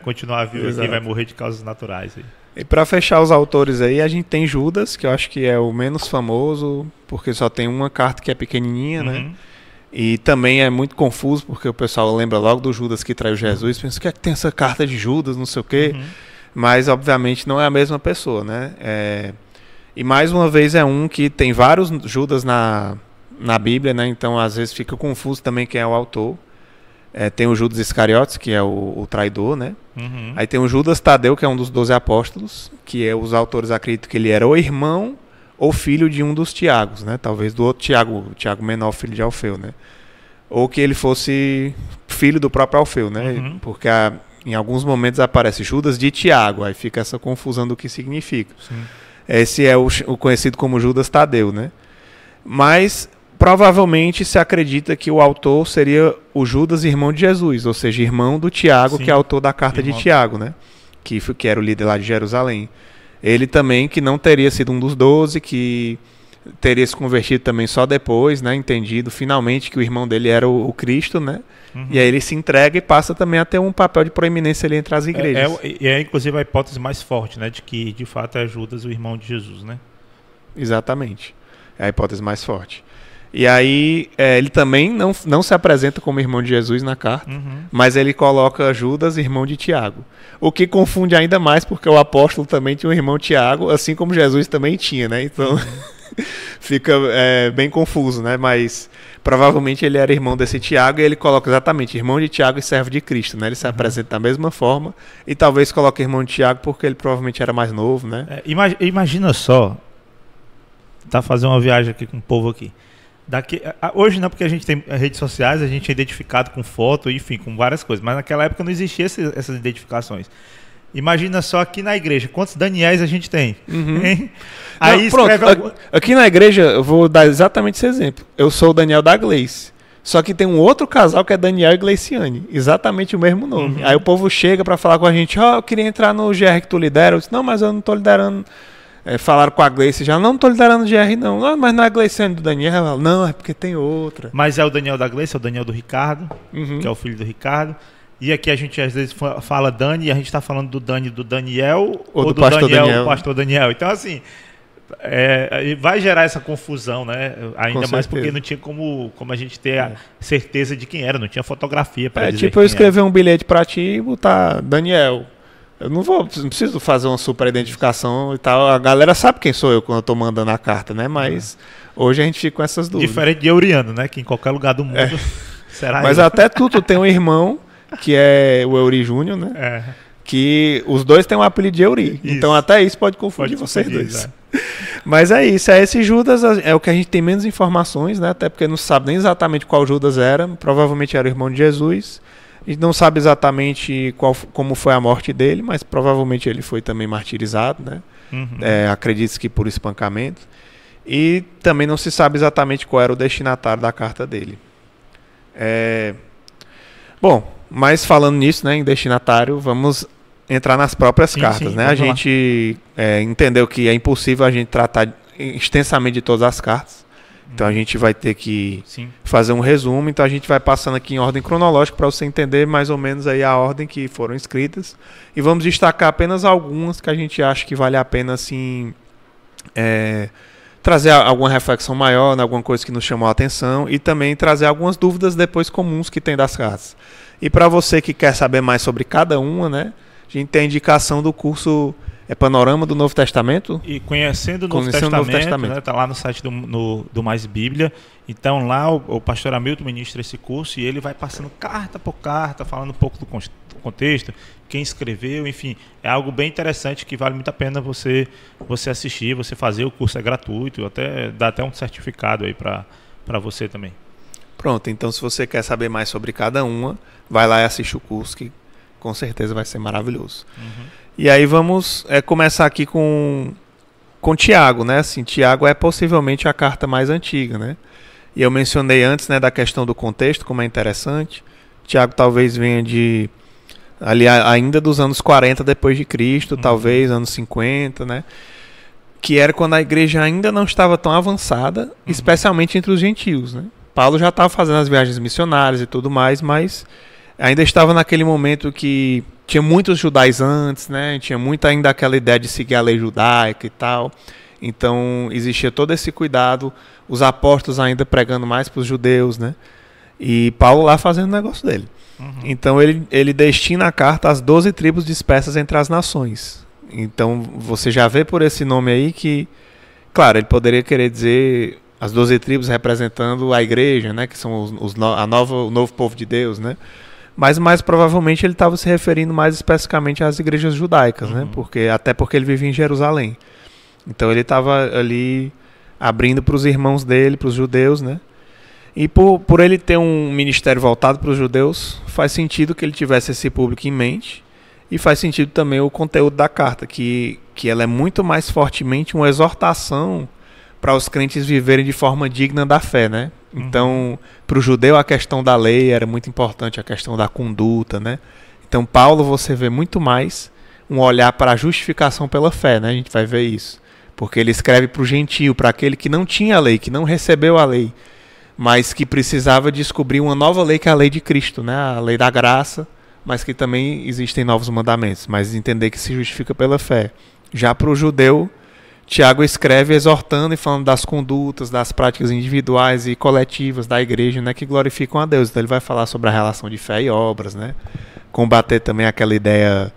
[SPEAKER 2] continuar vivo aqui, vai morrer de causas naturais aí.
[SPEAKER 1] E para fechar os autores aí, a gente tem Judas, que eu acho que é o menos famoso, porque só tem uma carta que é pequenininha, né? E também é muito confuso, porque o pessoal lembra logo do Judas que traiu Jesus, pensa, o que é que tem essa carta de Judas, não sei o quê. Mas, obviamente, não é a mesma pessoa, né? E, mais uma vez, é um que tem vários Judas na Bíblia, né? Então, às vezes, fica confuso também quem é o autor. Tem o Judas Iscariotes, que é o traidor, né? Aí tem o Judas Tadeu, que é um dos 12 apóstolos, que os autores acreditam que ele era ou irmão ou filho de um dos Tiagos, né? Talvez do outro Tiago, o Tiago menor, filho de Alfeu, né? Ou que ele fosse filho do próprio Alfeu, né? Porque em alguns momentos aparece Judas de Tiago, aí fica essa confusão do que significa.
[SPEAKER 2] Sim.
[SPEAKER 1] Esse é o conhecido como Judas Tadeu, né? Mas provavelmente se acredita que o autor seria o Judas, irmão de Jesus, ou seja, irmão do Tiago, que é autor da carta de Tiago, né? Que era o líder lá de Jerusalém. Ele também, que não teria sido um dos 12, que teria se convertido também só depois, né? Entendido finalmente que o irmão dele era o Cristo, né? E aí ele se entrega e passa também a ter um papel de proeminência ali entre as igrejas.
[SPEAKER 2] É inclusive a hipótese mais forte, né? De que de fato é Judas o irmão de Jesus, né?
[SPEAKER 1] Exatamente. É a hipótese mais forte. E aí ele também não se apresenta como irmão de Jesus na carta, mas ele coloca Judas, irmão de Tiago. O que confunde ainda mais, porque o apóstolo também tinha um irmão Tiago, assim como Jesus também tinha, né? Então fica bem confuso, né? Mas provavelmente ele era irmão desse Tiago e ele coloca exatamente irmão de Tiago e servo de Cristo, né? Ele se apresenta da mesma forma e talvez coloque irmão de Tiago porque ele provavelmente era mais novo, né?
[SPEAKER 2] Imagina só, tá fazendo uma viagem aqui com o povo aqui. Hoje não, porque a gente tem redes sociais, a gente é identificado com foto, enfim, com várias coisas, mas naquela época não existia essas identificações. Imagina só aqui na igreja, quantos Daniéis a gente tem? Aí
[SPEAKER 1] aqui na igreja, eu vou dar exatamente esse exemplo. Eu sou o Daniel da Gleice, só que tem um outro casal que é Daniel e Gleiciane, exatamente o mesmo nome. Aí o povo chega pra falar com a gente, eu queria entrar no GR que tu lidera. Eu disse, não, mas eu não tô liderando. Falaram com a Gleice já, não tô liderando o GR não, mas não é a Gleiciane do Daniel. Ela, não, é porque tem outra.
[SPEAKER 2] Mas é o Daniel da Gleice, é o Daniel do Ricardo, que é o filho do Ricardo. E aqui a gente às vezes fala Dani, e a gente está falando do Dani do Daniel ou do
[SPEAKER 1] pastor
[SPEAKER 2] Daniel do pastor Daniel. Então assim, vai gerar essa confusão, né? Ainda mais porque não tinha como a gente ter a certeza de quem era, não tinha fotografia para dizer
[SPEAKER 1] tipo eu escrever um bilhete para ti e botar Daniel. Eu não preciso fazer uma super identificação e tal. A galera sabe quem sou eu quando eu tô mandando a carta, né? Mas hoje a gente fica com essas dúvidas.
[SPEAKER 2] Diferente de Euriano, né? Que em qualquer lugar do mundo será.
[SPEAKER 1] Mas até tu tem um irmão que é o Euri Júnior, né? Que os dois têm um apelido de Euri. Isso. Então até isso pode confundir vocês dois. Mas é isso, esse Judas é o que a gente tem menos informações, né? Até porque não sabe nem exatamente qual Judas era. Provavelmente era o irmão de Jesus. A gente não sabe exatamente como foi a morte dele, mas provavelmente ele foi também martirizado, né? Acredita-se que por espancamento. E também não se sabe exatamente qual era o destinatário da carta dele. Bom, mas falando nisso, né, em destinatário, vamos entrar nas próprias cartas, né? A gente entendeu que é impossível a gente tratar extensamente de todas as cartas. Então a gente vai ter que fazer um resumo. Então a gente vai passando aqui em ordem cronológica para você entender mais ou menos aí a ordem que foram escritas. E vamos destacar apenas algumas que a gente acha que vale a pena assim, trazer alguma reflexão maior, alguma coisa que nos chamou a atenção e também trazer algumas dúvidas depois comuns que tem das cartas. E para você que quer saber mais sobre cada uma, né, a gente tem a indicação do curso Panorama do Novo Testamento.
[SPEAKER 2] E Conhecendo o Novo Testamento, né, tá lá no site do Mais Bíblia. Então lá o pastor Hamilton ministra esse curso e ele vai passando carta por carta, falando um pouco do contexto, quem escreveu, enfim. É algo bem interessante que vale muito a pena você assistir, você fazer. O curso é gratuito, dá até um certificado aí para você também.
[SPEAKER 1] Pronto, então se você quer saber mais sobre cada uma, vai lá e assiste o curso que com certeza vai ser maravilhoso. E aí vamos começar aqui com Tiago, né? Assim, Tiago é possivelmente a carta mais antiga, né? E eu mencionei antes, né, da questão do contexto, como é interessante. Tiago talvez venha de ali ainda dos anos 40 depois de Cristo, talvez anos 50, né? Que era quando a igreja ainda não estava tão avançada, especialmente entre os gentios, né? Paulo já estava fazendo as viagens missionárias e tudo mais, mas ainda estava naquele momento que tinha muitos judaizantes, né? Tinha muito ainda aquela ideia de seguir a lei judaica e tal. Então existia todo esse cuidado, os apóstolos ainda pregando mais para os judeus, né? E Paulo lá fazendo o negócio dele. Então ele destina a carta às 12 tribos dispersas entre as nações. Então você já vê por esse nome aí que, claro, ele poderia querer dizer as 12 tribos representando a igreja, né? Que são o novo povo de Deus, né? Mas mais provavelmente ele estava se referindo mais especificamente às igrejas judaicas, né? Até porque ele vivia em Jerusalém. Então ele estava ali abrindo para os irmãos dele, para os judeus, né? E por ele ter um ministério voltado para os judeus, faz sentido que ele tivesse esse público em mente. E faz sentido também o conteúdo da carta, que ela é muito mais fortemente uma exortação para os crentes viverem de forma digna da fé, né? Então, para o judeu a questão da lei era muito importante, a questão da conduta, né? Então, Paulo, você vê muito mais um olhar para a justificação pela fé, né? A gente vai ver isso. Porque ele escreve para o gentio, para aquele que não tinha a lei, que não recebeu a lei, mas que precisava descobrir uma nova lei, que é a lei de Cristo, né? A lei da graça, mas que também existem novos mandamentos, mas entender que se justifica pela fé. Já para o judeu, Tiago escreve exortando e falando das condutas, das práticas individuais e coletivas da igreja, né, que glorificam a Deus. Então ele vai falar sobre a relação de fé e obras, né? Combater também aquela ideia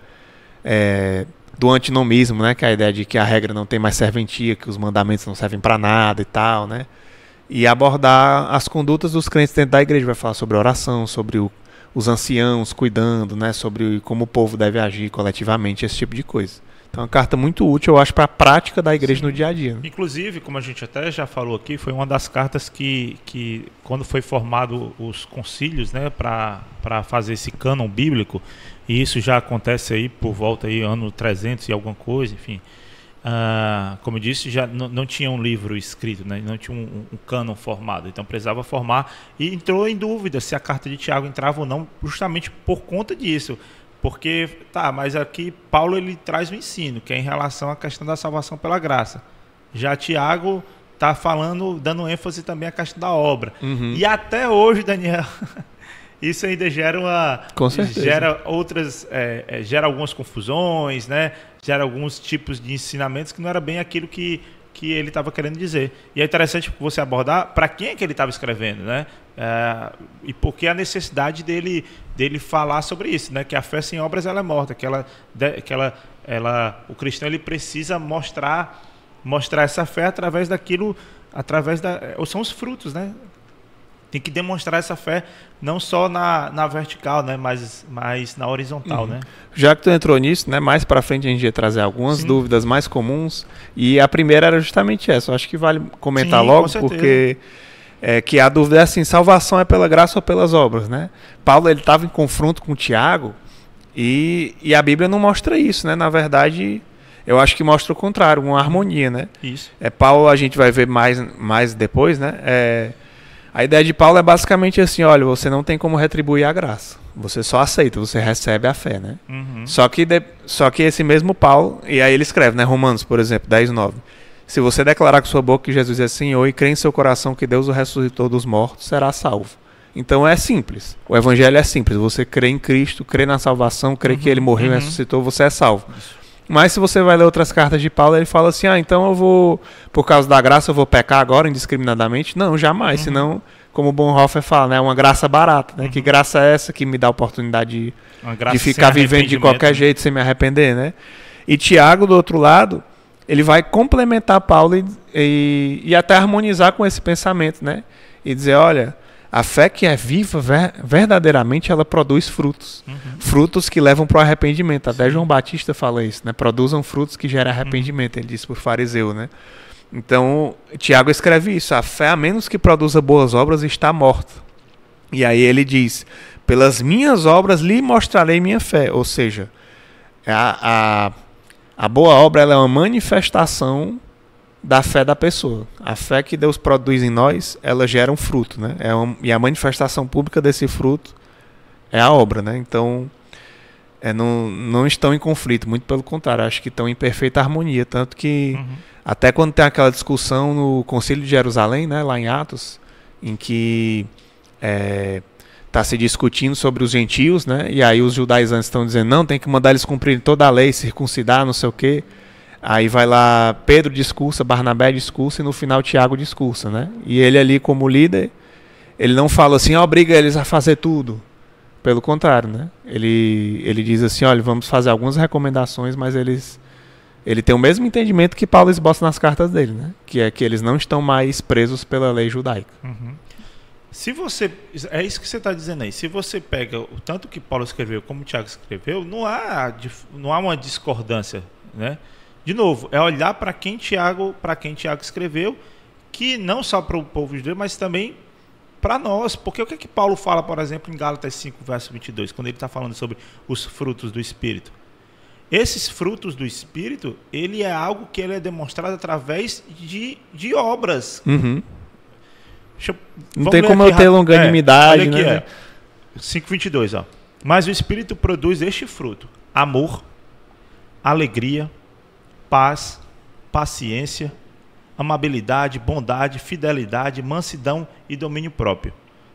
[SPEAKER 1] do antinomismo, né, que é a ideia de que a regra não tem mais serventia, que os mandamentos não servem para nada e tal, né? E abordar as condutas dos crentes dentro da igreja. Vai falar sobre oração, sobre os anciãos cuidando, né, sobre como o povo deve agir coletivamente, esse tipo de coisa. Então é uma carta muito útil, eu acho, para a prática da igreja no dia a dia. Né?
[SPEAKER 2] Inclusive, como a gente até já falou aqui, foi uma das cartas que quando foi formado os concílios, né, para fazer esse cânon bíblico, e isso já acontece aí por volta aí ano 300 e alguma coisa, enfim. Como eu disse, já não tinha um livro escrito, né? Não tinha um cânon formado, então precisava formar, e entrou em dúvida se a carta de Tiago entrava ou não, justamente por conta disso, porque, mas aqui Paulo ele traz o ensino, que é em relação à questão da salvação pela graça, já Tiago está falando, dando ênfase também à questão da obra, e até hoje, Daniel, isso ainda gera outras, gera algumas confusões, né? Gera alguns tipos de ensinamentos que não era bem aquilo que ele estava querendo dizer. E é interessante você abordar para quem é que ele estava escrevendo, né? E por que a necessidade dele falar sobre isso, né? Que a fé sem obras ela é morta, o cristão ele precisa mostrar essa fé através daquilo, são os frutos, né? Tem que demonstrar essa fé não só na vertical, né, mas na horizontal, né?
[SPEAKER 1] Já que tu entrou nisso, né, mais para frente a gente ia trazer algumas dúvidas mais comuns, e a primeira era justamente essa. Eu acho que vale comentar logo, porque que a dúvida é assim, salvação é pela graça ou pelas obras, né? Paulo ele estava em confronto com Tiago e a Bíblia não mostra isso, né? Na verdade, eu acho que mostra o contrário, uma harmonia, né?
[SPEAKER 2] Isso.
[SPEAKER 1] Paulo a gente vai ver mais depois, né? A ideia de Paulo é basicamente assim, olha, você não tem como retribuir a graça. Você só aceita, você recebe a fé, né? Só que esse mesmo Paulo, e aí ele escreve, né? Romanos, por exemplo, 10:9. Se você declarar com sua boca que Jesus é Senhor e crer em seu coração que Deus o ressuscitou dos mortos, será salvo. Então é simples. O evangelho é simples. Você crê em Cristo, crê na salvação, crê que ele morreu e ressuscitou, você é salvo. Mas se você vai ler outras cartas de Paulo, ele fala assim, então eu vou, por causa da graça, eu vou pecar agora indiscriminadamente? Não, jamais, senão, como o Bonhoeffer fala, né, é uma graça barata, né? Que graça é essa que me dá a oportunidade de ficar vivendo de qualquer jeito sem me arrepender, né? E Tiago, do outro lado, ele vai complementar Paulo e até harmonizar com esse pensamento, né? E dizer, olha, a fé que é viva, verdadeiramente, ela produz frutos. Frutos que levam para o arrependimento. Até João Batista fala isso, né? Produzam frutos que geram arrependimento. Ele disse para o fariseu, né? Então, Tiago escreve isso. A fé, a menos que produza boas obras, está morta. E aí ele diz, pelas minhas obras lhe mostrarei minha fé. Ou seja, a boa obra ela é uma manifestação da fé da pessoa. A fé que Deus produz em nós, ela gera um fruto, né? E a manifestação pública desse fruto é a obra, né? Então, não estão em conflito, muito pelo contrário, acho que estão em perfeita harmonia, tanto que até quando tem aquela discussão no Concílio de Jerusalém, né, lá em Atos, em que está se discutindo sobre os gentios, né? E aí os judaizantes estão dizendo, não, tem que mandar eles cumprirem toda a lei, circuncidar, não sei o quê. Aí vai lá, Pedro discursa, Barnabé discursa e no final Tiago discursa, né? E ele ali como líder, ele não fala assim, obriga eles a fazer tudo. Pelo contrário, né? Ele diz assim, olha, vamos fazer algumas recomendações, mas ele tem o mesmo entendimento que Paulo esboça nas cartas dele, né? Que é que eles não estão mais presos pela lei judaica.
[SPEAKER 2] Se você, é isso que você está dizendo aí, se você pega o tanto que Paulo escreveu como Tiago escreveu, não há uma discordância, né? de novo, é olhar para quem Tiago escreveu, que não só para o povo judeu, mas também para nós. Porque o que é que Paulo fala, por exemplo, em Gálatas 5, verso 22, quando ele está falando sobre os frutos do Espírito? Esses frutos do Espírito, ele é algo que ele é demonstrado através de obras.
[SPEAKER 1] Uhum. Não tem como eu ter longanimidade,
[SPEAKER 2] olha aqui,
[SPEAKER 1] né?
[SPEAKER 2] 5:22, ó. Mas o Espírito produz este fruto: amor, alegria, paz, paciência, amabilidade, bondade, fidelidade, mansidão e domínio próprio.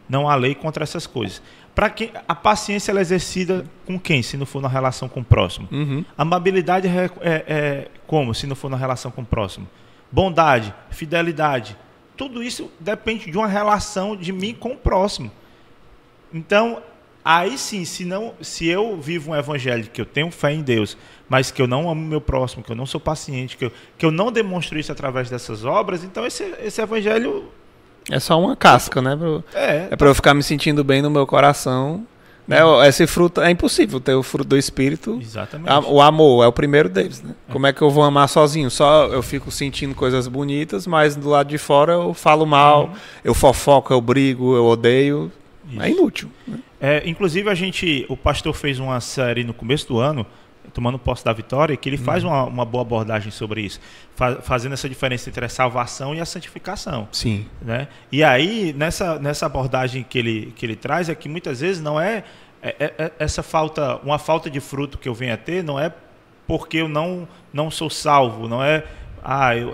[SPEAKER 2] Não há lei contra essas coisas. Para quem a paciência ela é exercida com quem, se não for na relação com o próximo?
[SPEAKER 1] Uhum.
[SPEAKER 2] Amabilidade é como, se não for na relação com o próximo? Bondade, fidelidade. Tudo isso depende de uma relação de mim com o próximo. Então, aí sim, se eu vivo um evangelho que eu tenho fé em Deus, mas que eu não amo meu próximo, que eu não sou paciente, que eu não demonstro isso através dessas obras, então esse evangelho...
[SPEAKER 1] É só uma casca, né? É para eu ficar me sentindo bem no meu coração. Né? Esse fruto, é impossível ter o fruto do Espírito.
[SPEAKER 2] Exatamente.
[SPEAKER 1] O amor é o primeiro deles, né? Como é que eu vou amar sozinho? Só eu fico sentindo coisas bonitas, mas do lado de fora eu falo mal, eu fofoco, eu brigo, eu odeio. Isso. É inútil. Né?
[SPEAKER 2] Inclusive o pastor fez uma série no começo do ano, Tomando Posse da Vitória, que ele faz uma boa abordagem sobre isso, fazendo essa diferença entre a salvação e a santificação.
[SPEAKER 1] Sim.
[SPEAKER 2] Né? E aí, nessa abordagem que ele traz, é que muitas vezes não essa uma falta de fruto que eu venho a ter, não é porque eu não sou salvo, não é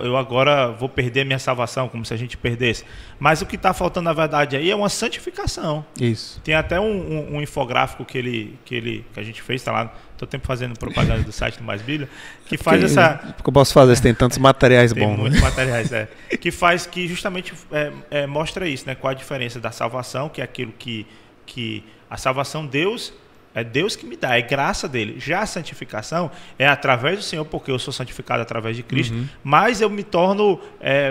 [SPEAKER 2] eu agora vou perder a minha salvação, como se a gente perdesse. Mas o que está faltando, na verdade, aí é uma santificação.
[SPEAKER 1] Isso.
[SPEAKER 2] Tem até um infográfico que a gente fez, está lá, estou tempo fazendo propaganda do site do Mais Bíblia, que faz essa...
[SPEAKER 1] Porque eu posso fazer, você tem tantos materiais bons.
[SPEAKER 2] Tem muitos materiais, que justamente mostra isso, né? Qual a diferença da salvação, que é aquilo que a salvação é Deus que me dá, é graça dele. Já a santificação é através do Senhor, porque eu sou santificado através de Cristo, mas eu me torno,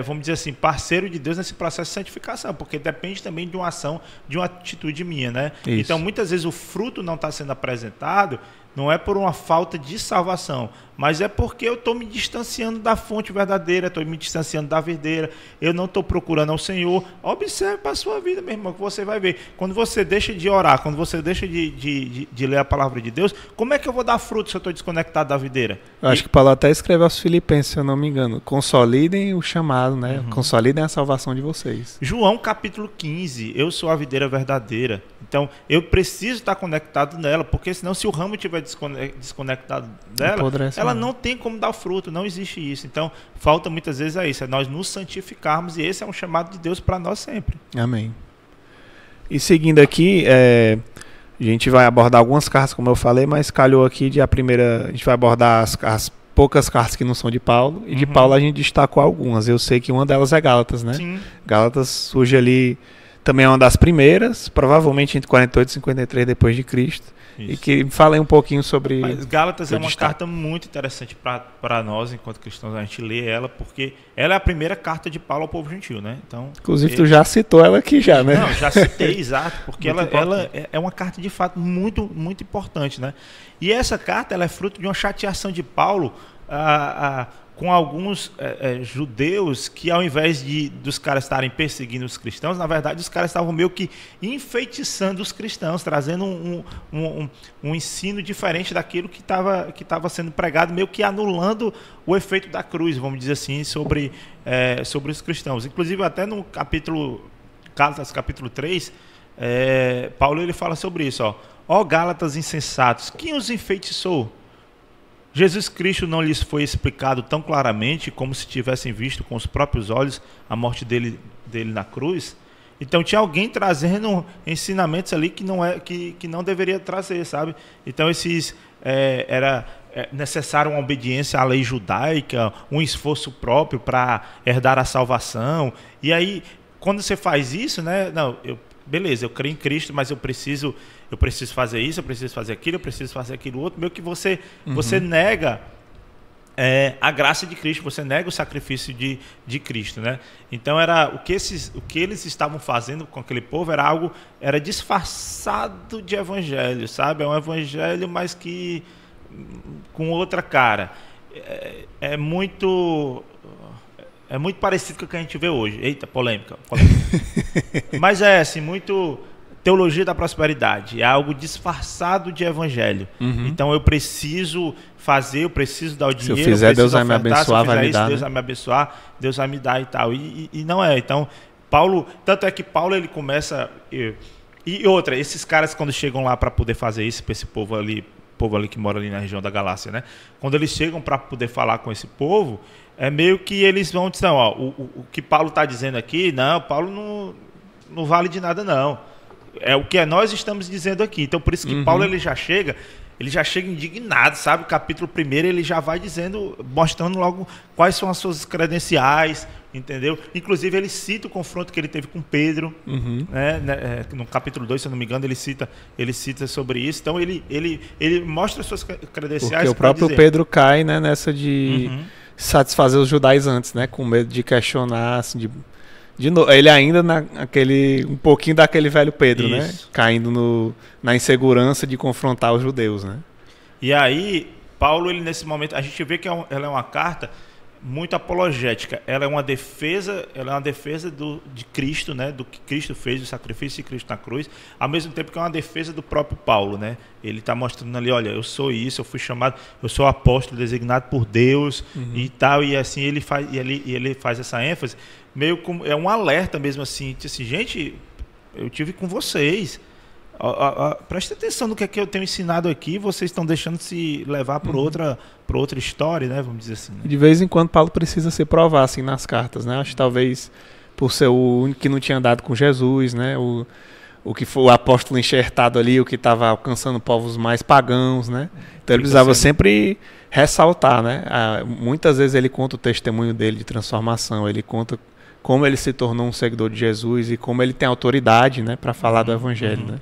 [SPEAKER 2] vamos dizer assim, parceiro de Deus nesse processo de santificação, porque depende também de uma ação, de uma atitude minha, né?
[SPEAKER 1] Isso.
[SPEAKER 2] Então, muitas vezes o fruto não está sendo apresentado, não é por uma falta de salvação, mas é porque eu estou me distanciando da fonte verdadeira, estou me distanciando da videira, eu não estou procurando ao Senhor. Observe para a sua vida, meu irmão, que você vai ver. Quando você deixa de orar, quando você deixa de ler a palavra de Deus, como é que eu vou dar fruto se eu estou desconectado da videira?
[SPEAKER 1] Eu acho que Paulo até escreveu aos Filipenses, se eu não me engano. Consolidem o chamado, né? Consolidem a salvação de vocês.
[SPEAKER 2] João capítulo 15, eu sou a videira verdadeira. Então, eu preciso estar conectado nela, porque senão, se o ramo estiver desconectado dela, ela não tem como dar fruto, não existe isso. Então, falta muitas vezes isso, é nós nos santificarmos, e esse é um chamado de Deus para nós sempre.
[SPEAKER 1] Amém. E seguindo aqui, a gente vai abordar algumas cartas, como eu falei, mas calhou aqui a gente vai abordar as poucas cartas que não são de Paulo, e de Paulo a gente destacou algumas. Eu sei que uma delas é Gálatas, né?
[SPEAKER 2] Sim.
[SPEAKER 1] Gálatas surge ali, também é uma das primeiras, provavelmente entre 48 e 53 depois de Cristo. Isso. E que falei um pouquinho sobre...
[SPEAKER 2] Mas Gálatas é uma carta muito interessante para nós, enquanto cristãos, a gente lê ela, porque ela é a primeira carta de Paulo ao povo gentil, né? Então,
[SPEAKER 1] inclusive, tu já citou ela aqui já, né?
[SPEAKER 2] Não, já citei, exato, porque ela é uma carta de fato muito, muito importante, né? E essa carta ela é fruto de uma chateação de Paulo com alguns judeus que, ao invés dos caras estarem perseguindo os cristãos, na verdade os caras estavam meio que enfeitiçando os cristãos, trazendo um ensino diferente daquilo que estava sendo pregado, meio que anulando o efeito da cruz, vamos dizer assim, sobre os cristãos. Inclusive, até no Gálatas capítulo 3, Paulo ele fala sobre isso. Ó Gálatas insensatos, quem os enfeitiçou? Jesus Cristo não lhes foi explicado tão claramente como se tivessem visto com os próprios olhos a morte dele na cruz? Então tinha alguém trazendo ensinamentos ali que não deveria trazer, sabe? Então era necessário uma obediência à lei judaica, um esforço próprio para herdar a salvação. E aí, quando você faz isso, né? Beleza, eu creio em Cristo, mas eu preciso fazer isso, eu preciso fazer aquilo, eu preciso fazer aquilo outro. Meio que você nega a graça de Cristo, você nega o sacrifício de Cristo, né? Então o que eles estavam fazendo com aquele povo era disfarçado de evangelho, sabe? É um evangelho, mas que com outra cara. é muito parecido com o que a gente vê hoje. Eita, polêmica. Mas é assim, muito teologia da prosperidade. É algo disfarçado de evangelho. Então eu preciso fazer, eu preciso dar o dinheiro.
[SPEAKER 1] Se eu fizer, Deus vai me abençoar, vai me dar.
[SPEAKER 2] Deus vai me abençoar, Deus vai me dar e tal. E não é. Então, Paulo, tanto é que Paulo ele começa. E outra, esses caras quando chegam lá para poder fazer isso, para esse povo ali que mora ali na região da Galácia, né? Quando eles chegam para poder falar com esse povo, é meio que eles vão dizer, ó, o que Paulo está dizendo aqui, não, Paulo não vale de nada, não. É o que nós estamos dizendo aqui. Então, por isso que Paulo ele já chega indignado, sabe? Capítulo 1 ele já vai dizendo, mostrando logo quais são as suas credenciais, entendeu? Inclusive ele cita o confronto que ele teve com Pedro, né? No capítulo 2, se eu não me engano, ele cita sobre isso. Então ele mostra as suas credenciais.
[SPEAKER 1] Porque o próprio Pedro cai, né, nessa de satisfazer os judaizantes, né? Com medo de questionar, assim, de novo, ele ainda um pouquinho daquele velho Pedro, né? Caindo na insegurança de confrontar os judeus, né?
[SPEAKER 2] E aí, Paulo, ele nesse momento, a gente vê que ela é uma carta muito apologética. Ela é uma defesa de Cristo, né? Do que Cristo fez, do sacrifício de Cristo na cruz, ao mesmo tempo que é uma defesa do próprio Paulo, né? Ele está mostrando ali, olha, eu sou isso, eu fui chamado, eu sou apóstolo designado por Deus e tal, e assim ele faz essa ênfase, meio como é um alerta mesmo assim, gente, eu tive com vocês. Preste atenção no que é que eu tenho ensinado aqui, vocês estão deixando se levar por outra história, né? Vamos dizer assim. Né?
[SPEAKER 1] De vez em quando Paulo precisa se provar assim nas cartas, né? Acho que talvez por ser o único que não tinha andado com Jesus, né? O que foi o apóstolo enxertado ali, o que estava alcançando povos mais pagãos, né? Então ele precisava sempre ressaltar, né? Muitas vezes ele conta o testemunho dele de transformação, ele conta como ele se tornou um seguidor de Jesus e como ele tem autoridade, né, para falar do evangelho, né?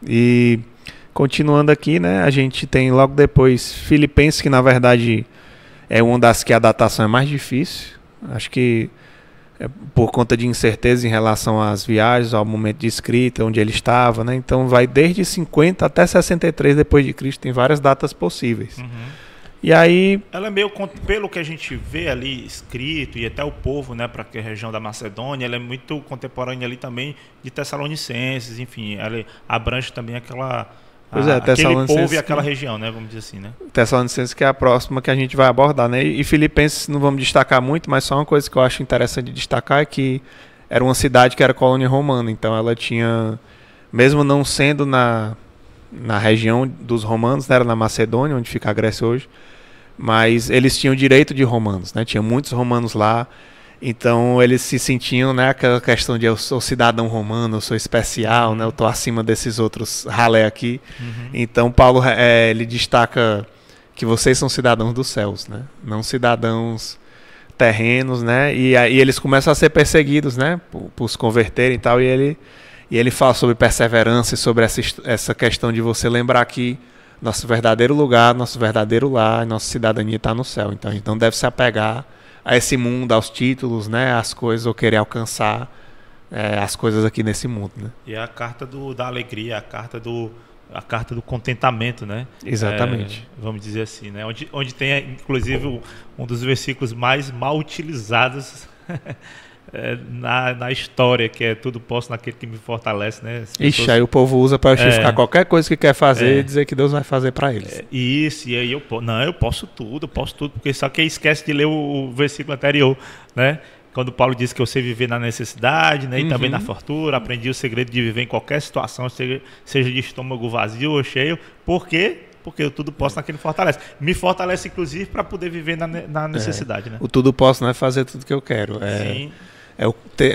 [SPEAKER 1] E continuando aqui, né, a gente tem logo depois Filipenses, que na verdade é uma das que a datação é mais difícil. Acho que é por conta de incerteza em relação às viagens, ao momento de escrita, onde ele estava, né? Então vai desde 50 até 63 depois de Cristo, tem várias datas possíveis. E aí,
[SPEAKER 2] ela é meio, pelo que a gente vê ali escrito, e até o povo, né, para a região da Macedônia, ela é muito contemporânea ali também de Tessalonicenses, enfim, ela abrange também aquele povo e aquela região, né, vamos dizer assim, né?
[SPEAKER 1] Tessalonicenses, que é a próxima que a gente vai abordar, né? E Filipenses não vamos destacar muito, mas só uma coisa que eu acho interessante de destacar é que era uma cidade que era colônia romana, então ela tinha, mesmo não sendo na região dos romanos, né, era na Macedônia, onde fica a Grécia hoje, mas eles tinham direito de romanos, né? Tinha muitos romanos lá, então eles se sentiam, né, aquela questão de eu sou cidadão romano, eu sou especial, né, eu estou acima desses outros ralé aqui. Então Paulo ele destaca que vocês são cidadãos dos céus, né? Não cidadãos terrenos, né? E aí eles começam a ser perseguidos, né, por se converterem e tal, e ele fala sobre perseverança e sobre essa questão de você lembrar que nosso verdadeiro lugar, nosso verdadeiro lar, nossa cidadania está no céu. Então a gente não deve se apegar a esse mundo, aos títulos, né, às coisas, ou querer alcançar as coisas aqui nesse mundo, né?
[SPEAKER 2] E a carta da alegria, a carta do contentamento, né?
[SPEAKER 1] Exatamente.
[SPEAKER 2] Vamos dizer assim, né? Onde tem, inclusive, um dos versículos mais mal utilizados na história, que é tudo posso naquele que me fortalece, né?
[SPEAKER 1] Ixi, aí o povo usa para justificar qualquer coisa que quer fazer e dizer que Deus vai fazer para eles.
[SPEAKER 2] Isso, e aí eu posso tudo, porque só que esquece de ler o versículo anterior, né? Quando Paulo diz que eu sei viver na necessidade, né, e também na fartura, aprendi o segredo de viver em qualquer situação, seja de estômago vazio ou cheio. Por quê? Porque eu tudo posso naquele que fortalece. Me fortalece, inclusive, para poder viver na necessidade. Né?
[SPEAKER 1] O tudo posso não é fazer tudo que eu quero.
[SPEAKER 2] Sim.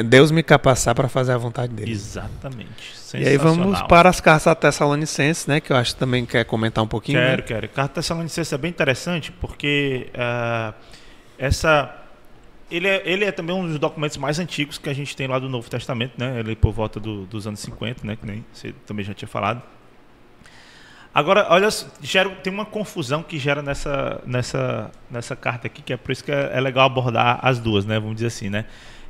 [SPEAKER 1] Deus me capacitar para fazer a vontade dele.
[SPEAKER 2] Exatamente.
[SPEAKER 1] E aí vamos para as cartas a Tessalonicenses, né, que eu acho que também quer comentar um pouquinho.
[SPEAKER 2] Quero. Carta a Tessalonicenses é bem interessante porque ele é também um dos documentos mais antigos que a gente tem lá do Novo Testamento, né? Ele por volta dos anos 50, né? Que nem você também já tinha falado. Agora, olha, tem uma confusão que gera nessa carta aqui, que é por isso que é legal abordar as duas, né? Vamos dizer assim, né?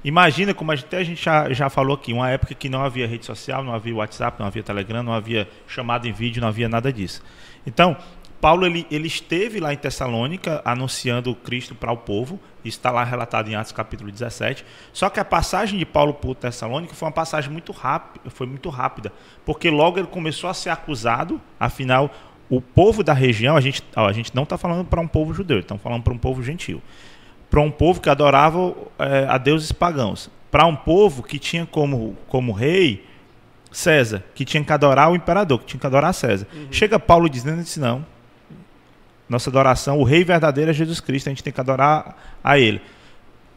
[SPEAKER 2] Imagina, como a gente já falou aqui, uma época que não havia rede social, não havia WhatsApp, não havia Telegram, não havia chamada em vídeo, não havia nada disso. Então, Paulo ele esteve lá em Tessalônica anunciando Cristo para o povo. Isso está lá relatado em Atos capítulo 17. Só que a passagem de Paulo por Tessalônica foi uma passagem muito rápida, porque logo ele começou a ser acusado. Afinal, o povo da região, a gente não está falando para um povo judeu, estamos falando para um povo gentil, para um povo que adorava a deuses pagãos, para um povo que tinha como rei César, que tinha que adorar o imperador, que tinha que adorar César. Chega Paulo dizendo assim, não, nossa adoração, o rei verdadeiro é Jesus Cristo, a gente tem que adorar a ele.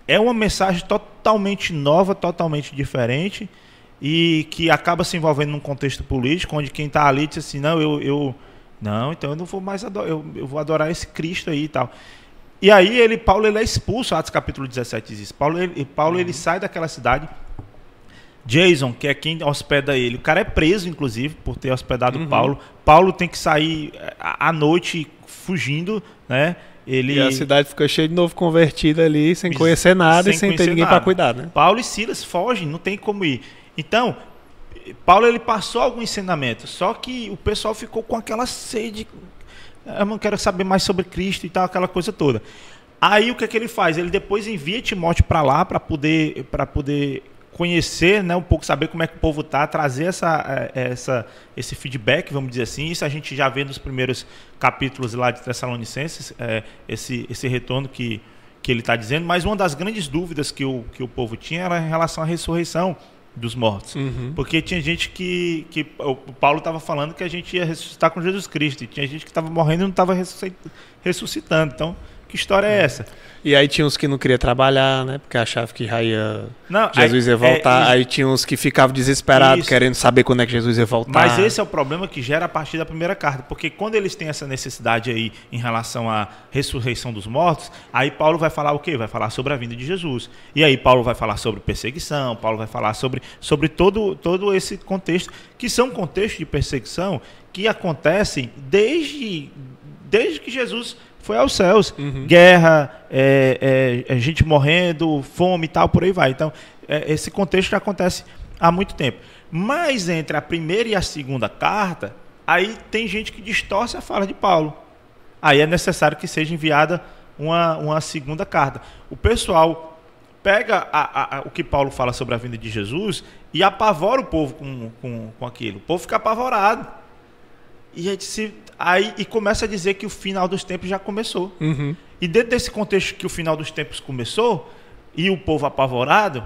[SPEAKER 2] É uma mensagem totalmente nova, totalmente diferente, e que acaba se envolvendo num contexto político, onde quem está ali diz assim, não, então eu não vou mais adorar, eu vou adorar esse Cristo aí e tal. E aí Paulo é expulso, Atos capítulo 17 diz isso. Paulo ele sai daquela cidade. Jason, que é quem hospeda ele, o cara é preso, inclusive, por ter hospedado Paulo. Paulo tem que sair à noite fugindo, né?
[SPEAKER 1] E a cidade fica cheia de novo convertido ali, sem conhecer nada e sem ter ninguém para cuidar, né?
[SPEAKER 2] Paulo e Silas fogem, não tem como ir. Então, Paulo ele passou algum ensinamento, só que o pessoal ficou com aquela sede, eu não quero saber mais sobre Cristo e tal, aquela coisa toda. Aí o que é que ele faz? Ele depois envia Timóteo para lá, para poder conhecer, né, um pouco, saber como é que o povo está, trazer esse feedback, vamos dizer assim. Isso a gente já vê nos primeiros capítulos lá de Tessalonicenses, esse retorno que ele está dizendo. Mas uma das grandes dúvidas que o povo tinha era em relação à ressurreição dos mortos. Porque tinha gente que o Paulo estava falando que a gente ia ressuscitar com Jesus Cristo, e tinha gente que estava morrendo e não estava ressuscitando. Então, que história é essa?
[SPEAKER 1] E aí tinha uns que não queriam trabalhar, né? Porque achavam que Jesus ia voltar. Aí tinha uns que ficavam desesperados, querendo saber quando é que Jesus ia voltar.
[SPEAKER 2] Mas esse é o problema que gera a partir da primeira carta. Porque quando eles têm essa necessidade aí em relação à ressurreição dos mortos, aí Paulo vai falar o quê? Vai falar sobre a vinda de Jesus. E aí Paulo vai falar sobre perseguição, Paulo vai falar sobre todo esse contexto, que são contextos de perseguição que acontecem desde que Jesus foi aos céus. Guerra, gente morrendo, fome e tal, por aí vai. Então, esse contexto já acontece há muito tempo. Mas entre a primeira e a segunda carta, aí tem gente que distorce a fala de Paulo. Aí é necessário que seja enviada uma segunda carta. O pessoal pega o que Paulo fala sobre a vinda de Jesus e apavora o povo com aquilo. O povo fica apavorado. E começa a dizer que o final dos tempos já começou. E dentro desse contexto que o final dos tempos começou, e o povo apavorado,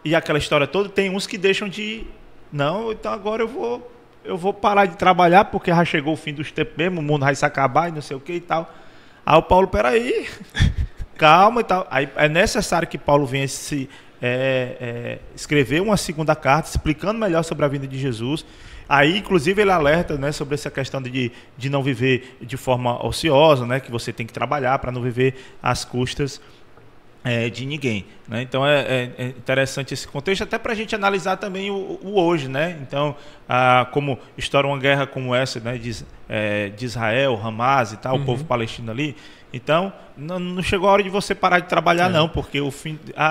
[SPEAKER 2] e aquela história toda, tem uns que deixam de ir. Não, então agora eu vou parar de trabalhar, porque já chegou o fim dos tempos mesmo, o mundo vai se acabar e não sei o que e tal. Aí o Paulo, peraí, calma e tal. Aí é necessário que Paulo venha escrever uma segunda carta, explicando melhor sobre a vinda de Jesus. Aí, inclusive, ele alerta, né, sobre essa questão de não viver de forma ociosa, né, que você tem que trabalhar para não viver às custas de ninguém, né? Então é interessante esse contexto, até para a gente analisar também o hoje, né? Então, como estoura uma guerra como essa, né, de Israel, Hamas e tal, o povo palestino ali. Então, não chegou a hora de você parar de trabalhar, não, porque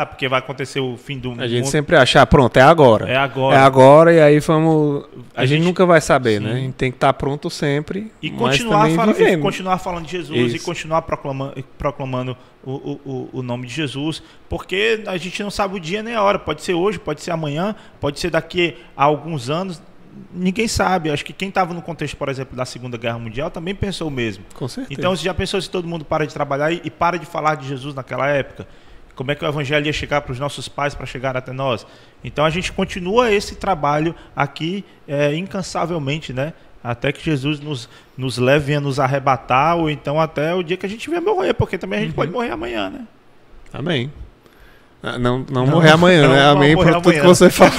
[SPEAKER 2] porque vai acontecer o fim do mundo.
[SPEAKER 1] A gente sempre acha, pronto, é agora.
[SPEAKER 2] É agora.
[SPEAKER 1] É agora, e aí vamos. A gente nunca vai saber, sim, né? A gente tem que estar pronto sempre.
[SPEAKER 2] E continuar falando de Jesus. Isso. E continuar proclamando o nome de Jesus, porque a gente não sabe o dia nem a hora. Pode ser hoje, pode ser amanhã, pode ser daqui a alguns anos. Ninguém sabe. Acho que quem estava no contexto, por exemplo, da Segunda Guerra Mundial também pensou o mesmo.
[SPEAKER 1] Com certeza.
[SPEAKER 2] Então, você já pensou se todo mundo para de trabalhar e para de falar de Jesus naquela época? Como é que o Evangelho ia chegar para os nossos pais, para chegar até nós? Então, a gente continua esse trabalho aqui incansavelmente, né? Até que Jesus nos leve a nos arrebatar, ou então até o dia que a gente vier morrer, porque também a gente pode morrer amanhã, né?
[SPEAKER 1] Amém. Não morrer amanhã, né? Amém por tudo que você fala.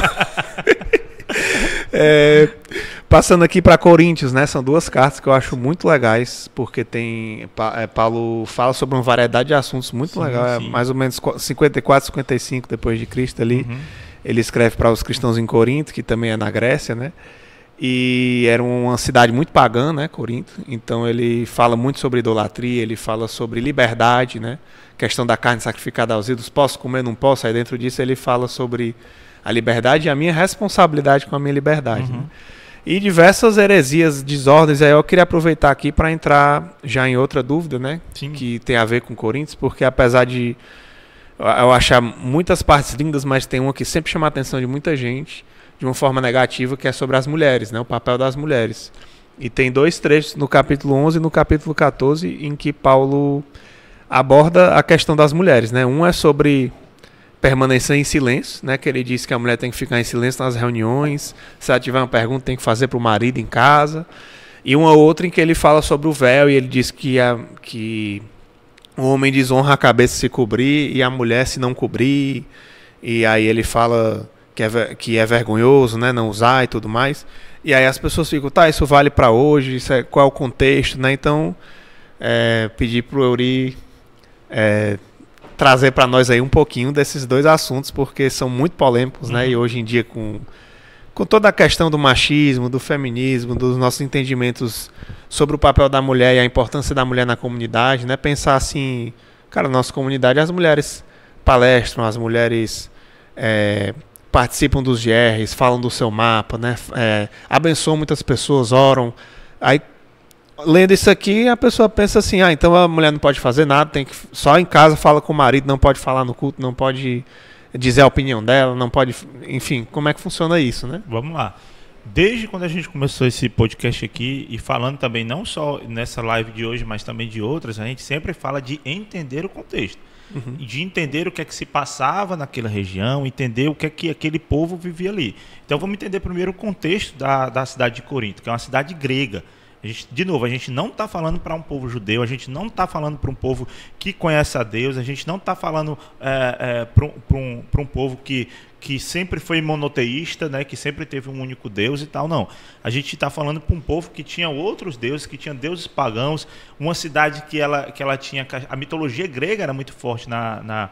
[SPEAKER 1] Passando aqui para Coríntios, né? São duas cartas que eu acho muito legais, porque Paulo fala sobre uma variedade de assuntos muito legal. Sim. Mais ou menos 54, 55 depois de Cristo ali. Ele escreve para os cristãos em Corinto, que também é na Grécia, né? E era uma cidade muito pagã, né, Corinto. Então ele fala muito sobre idolatria, ele fala sobre liberdade, né? Questão da carne sacrificada aos ídolos, posso comer, não posso. Aí dentro disso ele fala sobre a liberdade e a minha responsabilidade com a minha liberdade. Né? E diversas heresias, desordens. Aí eu queria aproveitar aqui para entrar já em outra dúvida, né?
[SPEAKER 2] Sim.
[SPEAKER 1] Que tem a ver com Coríntios, porque apesar de eu achar muitas partes lindas, mas tem uma que sempre chama a atenção de muita gente, de uma forma negativa, que é sobre as mulheres, né? O papel das mulheres. E tem 2 trechos no capítulo 11 e no capítulo 14 em que Paulo aborda a questão das mulheres, né? Um é sobre permanecer em silêncio, né? Que ele diz que a mulher tem que ficar em silêncio nas reuniões, se ela tiver uma pergunta tem que fazer para o marido em casa. E uma outra em que ele fala sobre o véu e ele diz que o homem desonra a cabeça se cobrir e a mulher se não cobrir. E aí ele fala que é vergonhoso, né, não usar e tudo mais. E aí as pessoas ficam, tá, isso vale para hoje, qual é o contexto, né? Então, pedir pro Eury trazer para nós aí um pouquinho desses 2 assuntos, porque são muito polêmicos, né? E hoje em dia com toda a questão do machismo, do feminismo, dos nossos entendimentos sobre o papel da mulher e a importância da mulher na comunidade, né? Pensar assim, cara, na nossa comunidade as mulheres palestram, as mulheres participam dos GRs, falam do seu mapa, né? Abençoam muitas pessoas, oram. Aí, lendo isso aqui, a pessoa pensa assim, então a mulher não pode fazer nada, tem que só em casa fala com o marido, não pode falar no culto, não pode dizer a opinião dela, não pode... Enfim, como é que funciona isso, né?
[SPEAKER 2] Vamos lá. Desde quando a gente começou esse podcast aqui, e falando também não só nessa live de hoje, mas também de outras, a gente sempre fala de entender o contexto. De entender o que é que se passava naquela região, entender o que é que aquele povo vivia ali. Então vamos entender primeiro o contexto da cidade de Corinto, que é uma cidade grega. De novo, a gente não está falando para um povo judeu, a gente não está falando para um povo que conhece a Deus, a gente não está falando para um povo que sempre foi monoteísta, né, que sempre teve um único Deus e tal, não. A gente está falando para um povo que tinha outros deuses, que tinha deuses pagãos, uma cidade que ela tinha... A mitologia grega era muito forte na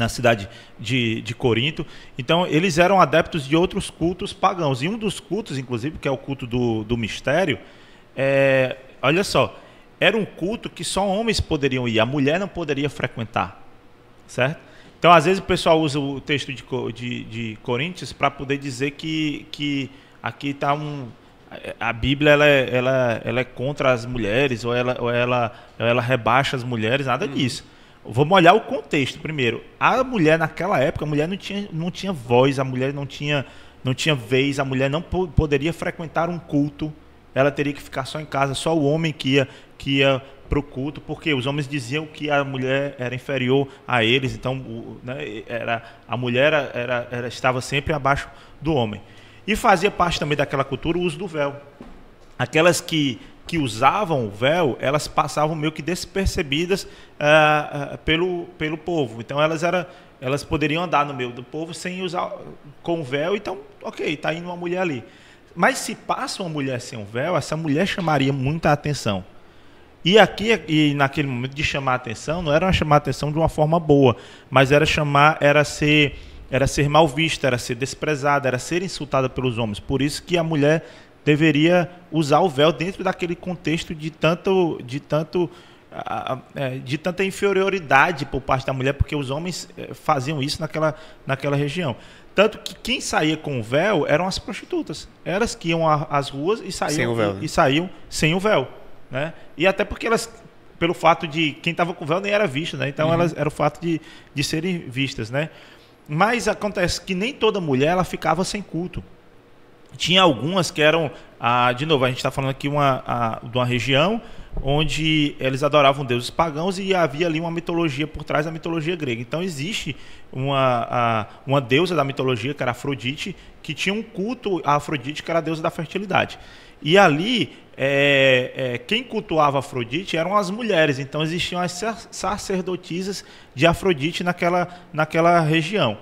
[SPEAKER 2] cidade de Corinto. Então, eles eram adeptos de outros cultos pagãos. E um dos cultos, inclusive, que é o culto do mistério, olha só, era um culto que só homens poderiam ir, a mulher não poderia frequentar, certo? Então, às vezes o pessoal usa o texto de Coríntios para poder dizer que aqui está a Bíblia ela é contra as mulheres, ou ela rebaixa as mulheres, nada disso. Vamos olhar o contexto primeiro. A mulher naquela época, a mulher não tinha voz, a mulher não tinha vez, a mulher não poderia frequentar um culto. Ela teria que ficar só em casa, só o homem que ia para o culto, porque os homens diziam que a mulher era inferior a eles, então a mulher estava sempre abaixo do homem. E fazia parte também daquela cultura o uso do véu. Aquelas que usavam o véu, elas passavam meio que despercebidas pelo povo. Então elas poderiam andar no meio do povo sem usar com o véu, então, ok, está indo uma mulher ali. Mas se passa uma mulher sem um véu, essa mulher chamaria muita atenção. E naquele momento de chamar a atenção, não era chamar a atenção de uma forma boa, mas era ser mal vista, era ser desprezada, era ser insultada pelos homens. Por isso que a mulher deveria usar o véu dentro daquele contexto de tanta inferioridade por parte da mulher, porque os homens faziam isso naquela região. Tanto que quem saía com o véu eram as prostitutas. Elas que iam às ruas e saíam sem o véu, né? E saíam sem o véu, né? E até porque elas, pelo fato de quem estava com o véu nem era visto, né? Então elas era o fato de serem vistas, né? Mas acontece que nem toda mulher ela ficava sem culto. Tinha algumas que eram, de novo, a gente está falando aqui de uma região onde eles adoravam deuses pagãos e havia ali uma mitologia por trás da mitologia grega. Então existe uma deusa da mitologia, que era Afrodite, que tinha um culto a Afrodite, que era a deusa da fertilidade. E ali, quem cultuava Afrodite eram as mulheres. Então existiam as sacerdotisas de Afrodite naquela região.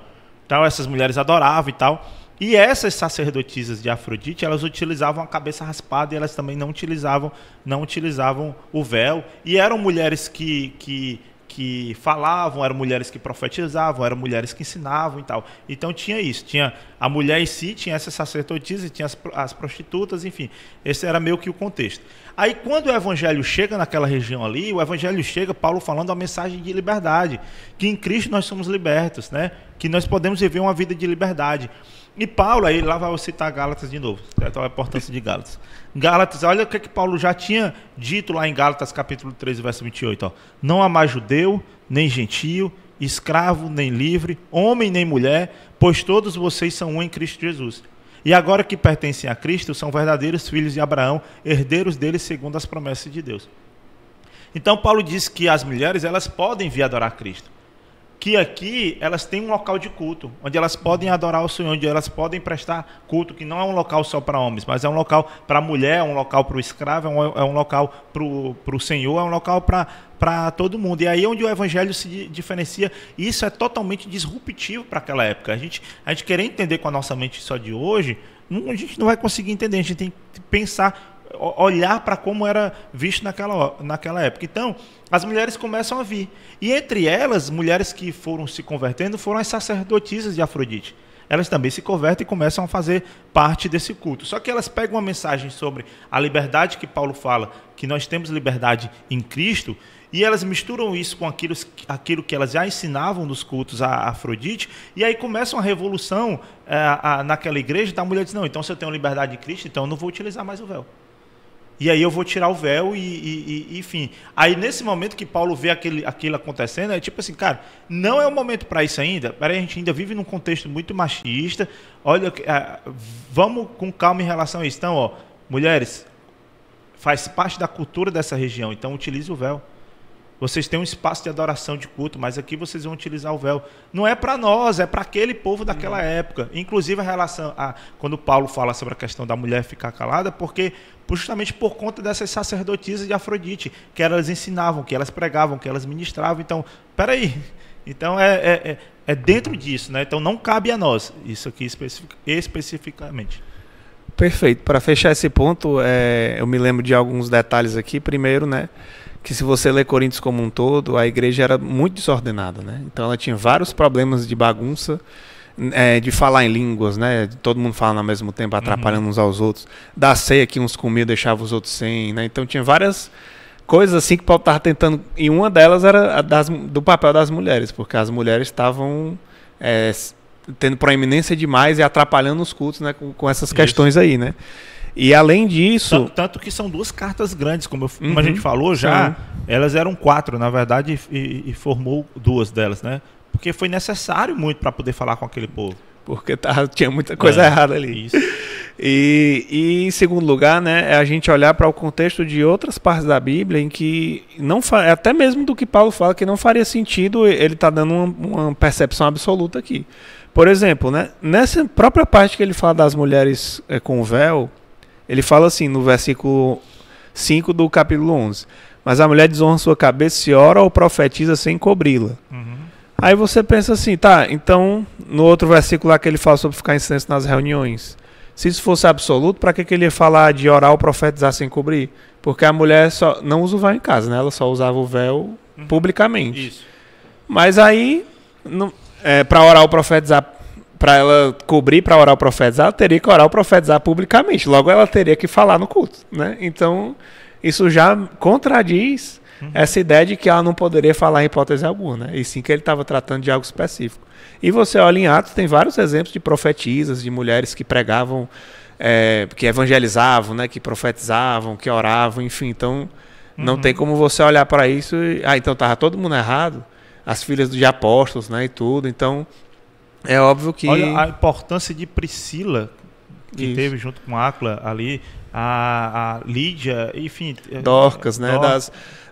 [SPEAKER 2] Então essas mulheres adoravam e tal. E essas sacerdotisas de Afrodite, elas utilizavam a cabeça raspada e elas também não utilizavam o véu. E eram mulheres que falavam, eram mulheres que profetizavam, eram mulheres que ensinavam e tal. Então tinha isso, tinha a mulher em si, tinha essas sacerdotisas, tinha as prostitutas, enfim. Esse era meio que o contexto. Aí quando o evangelho chega naquela região ali, o evangelho chega, Paulo falando a mensagem de liberdade, que em Cristo nós somos libertos, né? Que nós podemos viver uma vida de liberdade. E Paulo, aí lá vai eu citar Gálatas de novo, então a importância de Gálatas. Gálatas, olha o que Paulo já tinha dito lá em Gálatas capítulo 13, verso 28. Ó. Não há mais judeu, nem gentio, escravo, nem livre, homem, nem mulher, pois todos vocês são um em Cristo Jesus. E agora que pertencem a Cristo, são verdadeiros filhos de Abraão, herdeiros dele segundo as promessas de Deus. Então Paulo diz que as mulheres, elas podem vir adorar Cristo. Que aqui elas têm um local de culto, onde elas podem adorar o Senhor, onde elas podem prestar culto, que não é um local só para homens, mas é um local para a mulher, é um local para o escravo, é um local para o Senhor, é um local para todo mundo. E aí é onde o evangelho se diferencia, e isso é totalmente disruptivo para aquela época. A gente querer entender com a nossa mente só de hoje, a gente não vai conseguir entender, a gente tem que pensar, olhar para como era visto naquela época. Então, as mulheres começam a vir. E entre elas, mulheres que foram se convertendo foram as sacerdotisas de Afrodite. Elas também se convertem e começam a fazer parte desse culto. Só que elas pegam uma mensagem sobre a liberdade que Paulo fala, que nós temos liberdade em Cristo, e elas misturam isso com aquilo que elas já ensinavam nos cultos a Afrodite, e aí começa uma revolução naquela igreja, da mulher diz, não, então se eu tenho liberdade em Cristo, então eu não vou utilizar mais o véu. E aí eu vou tirar o véu e enfim. Aí nesse momento que Paulo vê aquilo acontecendo, é tipo assim, cara, não é o momento para isso ainda. Peraí, a gente ainda vive num contexto muito machista. Olha, vamos com calma em relação a isso. Então, ó, mulheres, faz parte da cultura dessa região, então utilize o véu. Vocês têm um espaço de adoração, de culto, mas aqui vocês vão utilizar o véu. Não é para nós, é para aquele povo daquela época. Inclusive, quando Paulo fala sobre a questão da mulher ficar calada, porque justamente por conta dessas sacerdotisas de Afrodite, que elas ensinavam, que elas pregavam, que elas ministravam. Então, peraí. Então, é dentro disso, né? Então, não cabe a nós, isso aqui especificamente.
[SPEAKER 1] Perfeito. Para fechar esse ponto, eu me lembro de alguns detalhes aqui. Primeiro, né? Que se você ler Coríntios como um todo, a igreja era muito desordenada, né? Então ela tinha vários problemas de bagunça, de falar em línguas, né? Todo mundo falando ao mesmo tempo, atrapalhando uns aos outros. Da ceia que uns comiam, deixavam os outros sem, né? Então tinha várias coisas assim que Paulo estava tentando, e uma delas era do papel das mulheres, porque as mulheres estavam tendo proeminência demais e atrapalhando os cultos, né? Com essas questões aí, né? E além disso...
[SPEAKER 2] Tanto que são duas cartas grandes, como a gente falou já, elas eram 4, na verdade, e formou 2 delas, né? Porque foi necessário muito para poder falar com aquele povo.
[SPEAKER 1] Porque tinha muita coisa errada ali.
[SPEAKER 2] Isso.
[SPEAKER 1] E em segundo lugar, né, é a gente olhar para o contexto de outras partes da Bíblia em que, até mesmo do que Paulo fala, que não faria sentido ele estar dando uma percepção absoluta aqui. Por exemplo, né, nessa própria parte que ele fala das mulheres com véu, ele fala assim, no versículo 5 do capítulo 11. Mas a mulher desonra sua cabeça se ora ou profetiza sem cobri-la. Aí você pensa assim, tá, então, no outro versículo lá que ele fala sobre ficar em silêncio nas reuniões. Se isso fosse absoluto, para que ele ia falar de orar ou profetizar sem cobrir? Porque a mulher só não usa o véu em casa, né? Ela só usava o véu publicamente.
[SPEAKER 2] Isso.
[SPEAKER 1] Mas aí, para orar ou profetizar, para ela cobrir, para orar ou profetizar, ela teria que orar ou profetizar publicamente. Logo, ela teria que falar no culto, né? Então, isso já contradiz essa ideia de que ela não poderia falar em hipótese alguma, né? E sim que ele estava tratando de algo específico. E você olha em Atos, tem vários exemplos de profetisas, de mulheres que pregavam, que evangelizavam, né? Que profetizavam, que oravam, enfim. Então, não tem como você olhar para isso e... então estava todo mundo errado. As filhas de apóstolos, né? E tudo, então... É óbvio que...
[SPEAKER 2] Olha a importância de Priscila, que teve junto com Áquila ali, a Lídia, enfim...
[SPEAKER 1] Dorcas, né?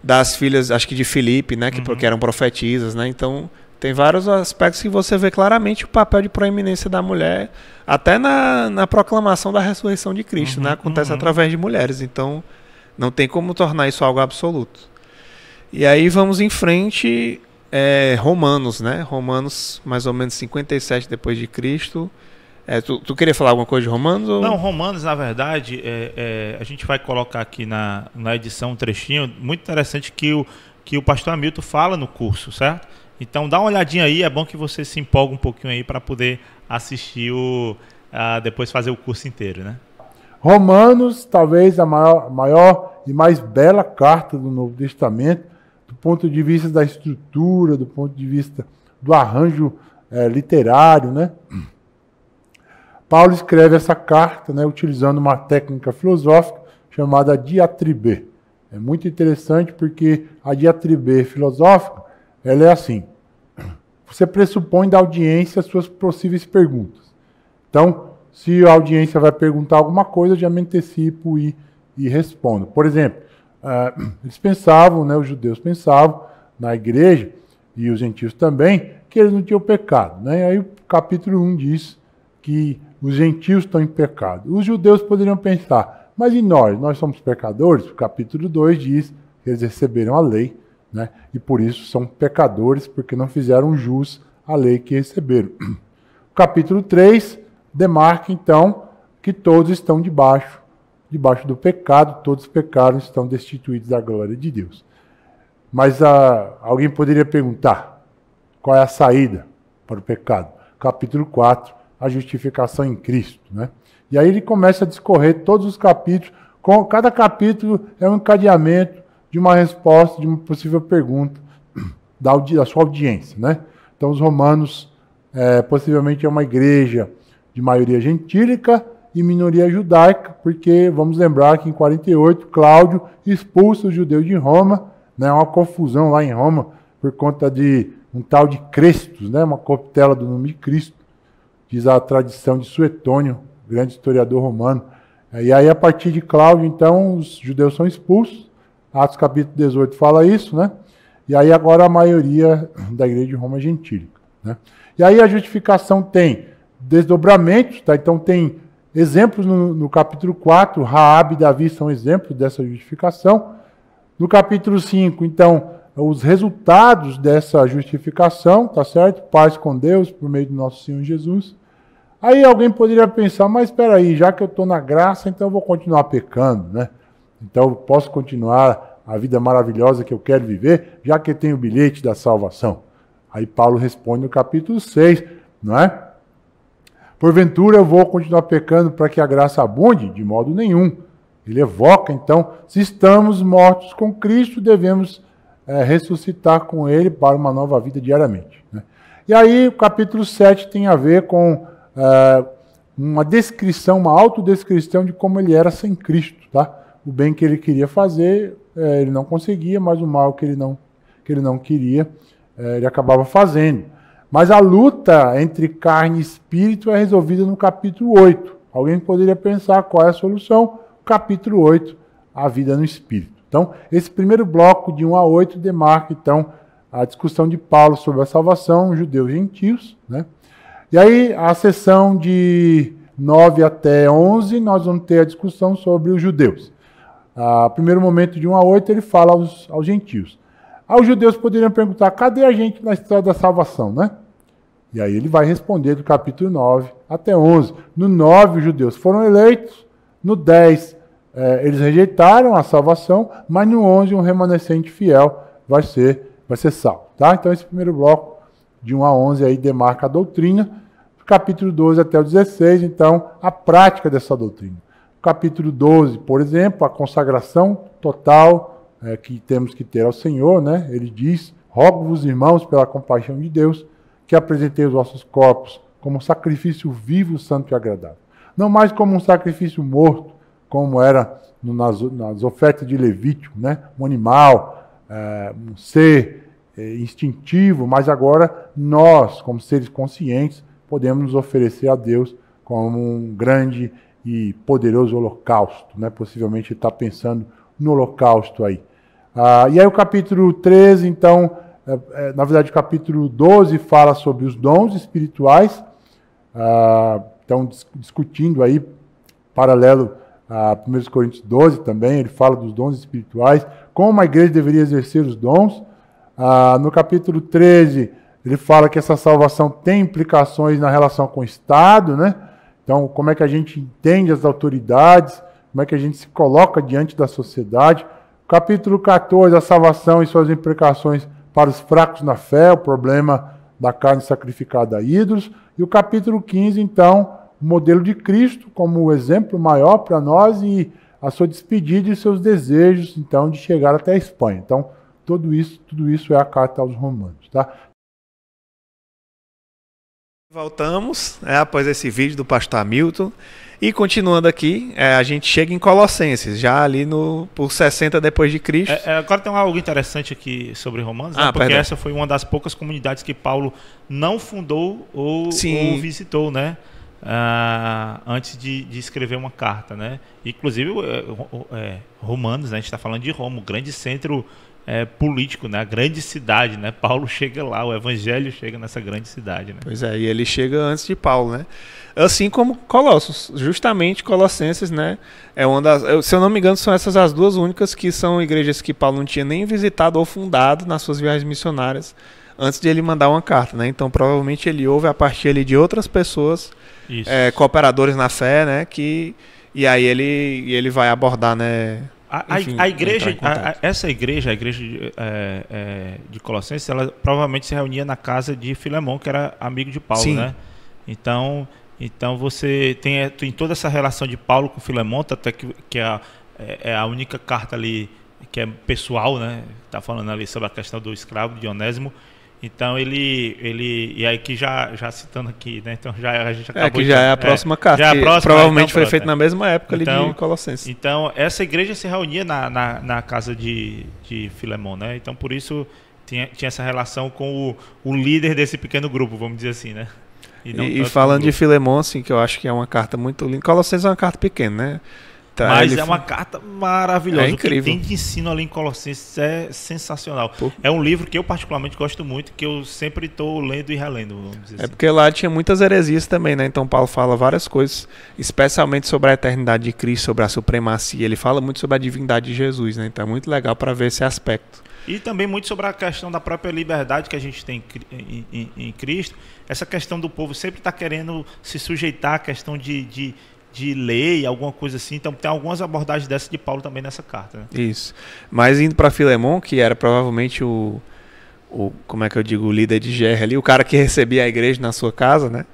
[SPEAKER 1] Das filhas, acho que de Filipe, né? Que eram profetisas, né? Então, tem vários aspectos que você vê claramente o papel de proeminência da mulher, até na proclamação da ressurreição de Cristo, né? Acontece através de mulheres, então não tem como tornar isso algo absoluto. E aí vamos em frente... Romanos, né? Romanos, mais ou menos 57 depois de Cristo. Tu queria falar alguma coisa de Romanos? Ou...
[SPEAKER 2] Não, Romanos, na verdade, a gente vai colocar aqui na edição um trechinho muito interessante que o pastor Hamilton fala no curso, certo? Então dá uma olhadinha aí, é bom que você se empolgue um pouquinho aí para poder assistir depois fazer o curso inteiro, né?
[SPEAKER 3] Romanos, talvez a maior e mais bela carta do Novo Testamento, do ponto de vista da estrutura, do ponto de vista do arranjo literário, né? Paulo escreve essa carta, né, utilizando uma técnica filosófica chamada diatribe. É muito interessante porque a diatribe filosófica, ela é assim. Você pressupõe da audiência as suas possíveis perguntas. Então, se a audiência vai perguntar alguma coisa, eu já me antecipo e respondo. Por exemplo, eles pensavam, né, os judeus pensavam, na igreja, e os gentios também, que eles não tinham pecado. Né? Aí o capítulo 1 diz que os gentios estão em pecado. Os judeus poderiam pensar, mas e nós? Nós somos pecadores? O capítulo 2 diz que eles receberam a lei, né? E por isso são pecadores, porque não fizeram jus à lei que receberam. O capítulo 3 demarca, então, que todos estão debaixo do pecado, todos pecaram, estão destituídos da glória de Deus. Mas alguém poderia perguntar, qual é a saída para o pecado? Capítulo 4, a justificação em Cristo. Né? E aí ele começa a discorrer todos os capítulos, cada capítulo é um encadeamento de uma resposta, de uma possível pergunta da sua audiência. Né? Então os romanos, possivelmente é uma igreja de maioria gentílica e minoria judaica, porque vamos lembrar que em 48 Cláudio expulsa os judeus de Roma, né, uma confusão lá em Roma por conta de um tal de Crestus, né, uma corruptela do nome de Cristo, diz a tradição de Suetônio, grande historiador romano. E aí a partir de Cláudio, então, os judeus são expulsos, Atos capítulo 18 fala isso, né? E aí agora a maioria da igreja de Roma é gentílica. Né? E aí a justificação tem desdobramentos, tá? Então tem exemplos no capítulo 4, Raabe e Davi são exemplos dessa justificação. No capítulo 5, então, os resultados dessa justificação, tá certo? Paz com Deus por meio do nosso Senhor Jesus. Aí alguém poderia pensar, mas espera aí, já que eu estou na graça, então eu vou continuar pecando, né? Então eu posso continuar a vida maravilhosa que eu quero viver, já que eu tenho o bilhete da salvação. Aí Paulo responde no capítulo 6, não é? Porventura eu vou continuar pecando para que a graça abunde? De modo nenhum. Ele evoca, então, se estamos mortos com Cristo, devemos ressuscitar com Ele para uma nova vida diariamente. Né? E aí o capítulo 7 tem a ver com uma descrição, uma autodescrição de como ele era sem Cristo. Tá? O bem que ele queria fazer, ele não conseguia, mas o mal que ele não queria, ele acabava fazendo. Mas a luta entre carne e espírito é resolvida no capítulo 8. Alguém poderia pensar qual é a solução? Capítulo 8, a vida no espírito. Então, esse primeiro bloco de 1 a 8 demarca, então, a discussão de Paulo sobre a salvação, judeus e gentios. Né? E aí, a sessão de 9 até 11, nós vamos ter a discussão sobre os judeus. Primeiro momento de 1 a 8, ele fala aos gentios. Os judeus poderiam perguntar, cadê a gente na história da salvação, né? E aí ele vai responder do capítulo 9 até 11. No 9, os judeus foram eleitos. No 10, eles rejeitaram a salvação. Mas no 11, um remanescente fiel vai ser salvo. Tá? Então esse primeiro bloco, de 1 a 11, aí demarca a doutrina. Do capítulo 12 até o 16, então, a prática dessa doutrina. No capítulo 12, por exemplo, a consagração total que temos que ter ao Senhor. Né? Ele diz, rogo-vos, irmãos, pela compaixão de Deus, que apresentei os vossos corpos como sacrifício vivo, santo e agradável. Não mais como um sacrifício morto, como era nas ofertas de Levítico, né? Um animal, um ser instintivo, mas agora nós, como seres conscientes, podemos nos oferecer a Deus como um grande e poderoso holocausto. Né? Possivelmente ele está pensando no holocausto aí. E aí o capítulo 13, então, na verdade o capítulo 12 fala sobre os dons espirituais, então discutindo aí, paralelo a 1 Coríntios 12 também, ele fala dos dons espirituais, como a igreja deveria exercer os dons. No capítulo 13, ele fala que essa salvação tem implicações na relação com o Estado, né? Então, como é que a gente entende as autoridades, como é que a gente se coloca diante da sociedade. Capítulo 14, a salvação e suas implicações para os fracos na fé, o problema da carne sacrificada a ídolos. E o capítulo 15, então, o modelo de Cristo como o exemplo maior para nós e a sua despedida e seus desejos, então, de chegar até a Espanha. Então, tudo isso é a carta aos Romanos. Tá?
[SPEAKER 1] Voltamos, após esse vídeo do pastor Hamilton. E continuando aqui, a gente chega em Colossenses, já ali por 60 depois de Cristo.
[SPEAKER 2] Agora tem algo interessante aqui sobre Romanos, né? Porque
[SPEAKER 1] perdão.
[SPEAKER 2] essa foi uma das poucas comunidades que Paulo não fundou ou visitou, né? Antes de escrever uma carta, né? Inclusive, Romanos, né? A gente está falando de Roma, o grande centro político, né? A grande cidade, né? Paulo chega lá, o evangelho chega nessa grande cidade, né?
[SPEAKER 1] Pois é, e ele chega antes de Paulo, né? Assim como Colossos, justamente Colossenses, né? Se eu não me engano, são essas as duas únicas que são igrejas que Paulo não tinha nem visitado ou fundado nas suas viagens missionárias antes de ele mandar uma carta, né? Então provavelmente ele ouve a partir ali de outras pessoas, cooperadores na fé, né? E aí ele vai abordar, né? Enfim,
[SPEAKER 2] a igreja, essa igreja, a igreja de Colossenses, ela provavelmente se reunia na casa de Filemão, que era amigo de Paulo,
[SPEAKER 1] Sim.
[SPEAKER 2] né? Então você tem toda essa relação de Paulo com Filemão, até que é a única carta ali que é pessoal, né? Está falando ali sobre a questão do escravo de Onésimo. Então e aí que já citando aqui, né? Então a gente acabou
[SPEAKER 1] que já é a próxima carta.
[SPEAKER 2] Já é a próxima,
[SPEAKER 1] provavelmente foi feita na mesma época ali de Colossenses.
[SPEAKER 2] Então essa igreja se reunia na casa de Filemão, né? Então por isso tinha essa relação com o líder desse pequeno grupo, vamos dizer assim, né?
[SPEAKER 1] E falando de Filemão, assim, que eu acho que é uma carta muito linda. Colossenses é uma carta pequena, né?
[SPEAKER 2] Mas é uma carta maravilhosa.
[SPEAKER 1] É incrível.
[SPEAKER 2] O que tem de ensino ali em Colossenses é sensacional. É um livro que eu particularmente gosto muito, que eu sempre estou lendo e relendo, vamos dizer assim.
[SPEAKER 1] Porque lá tinha muitas heresias também, né? Então Paulo fala várias coisas, especialmente sobre a eternidade de Cristo, sobre a supremacia. Ele fala muito sobre a divindade de Jesus, né? Então é muito legal para ver esse aspecto.
[SPEAKER 2] E também muito sobre a questão da própria liberdade que a gente tem em Cristo. Essa questão do povo sempre estar querendo se sujeitar à questão de lei, alguma coisa assim. Então tem algumas abordagens dessas de Paulo também nessa carta, né?
[SPEAKER 1] Isso. Mas indo para Filemão, que era provavelmente o líder de guerra ali, o cara que recebia a igreja na sua casa, né?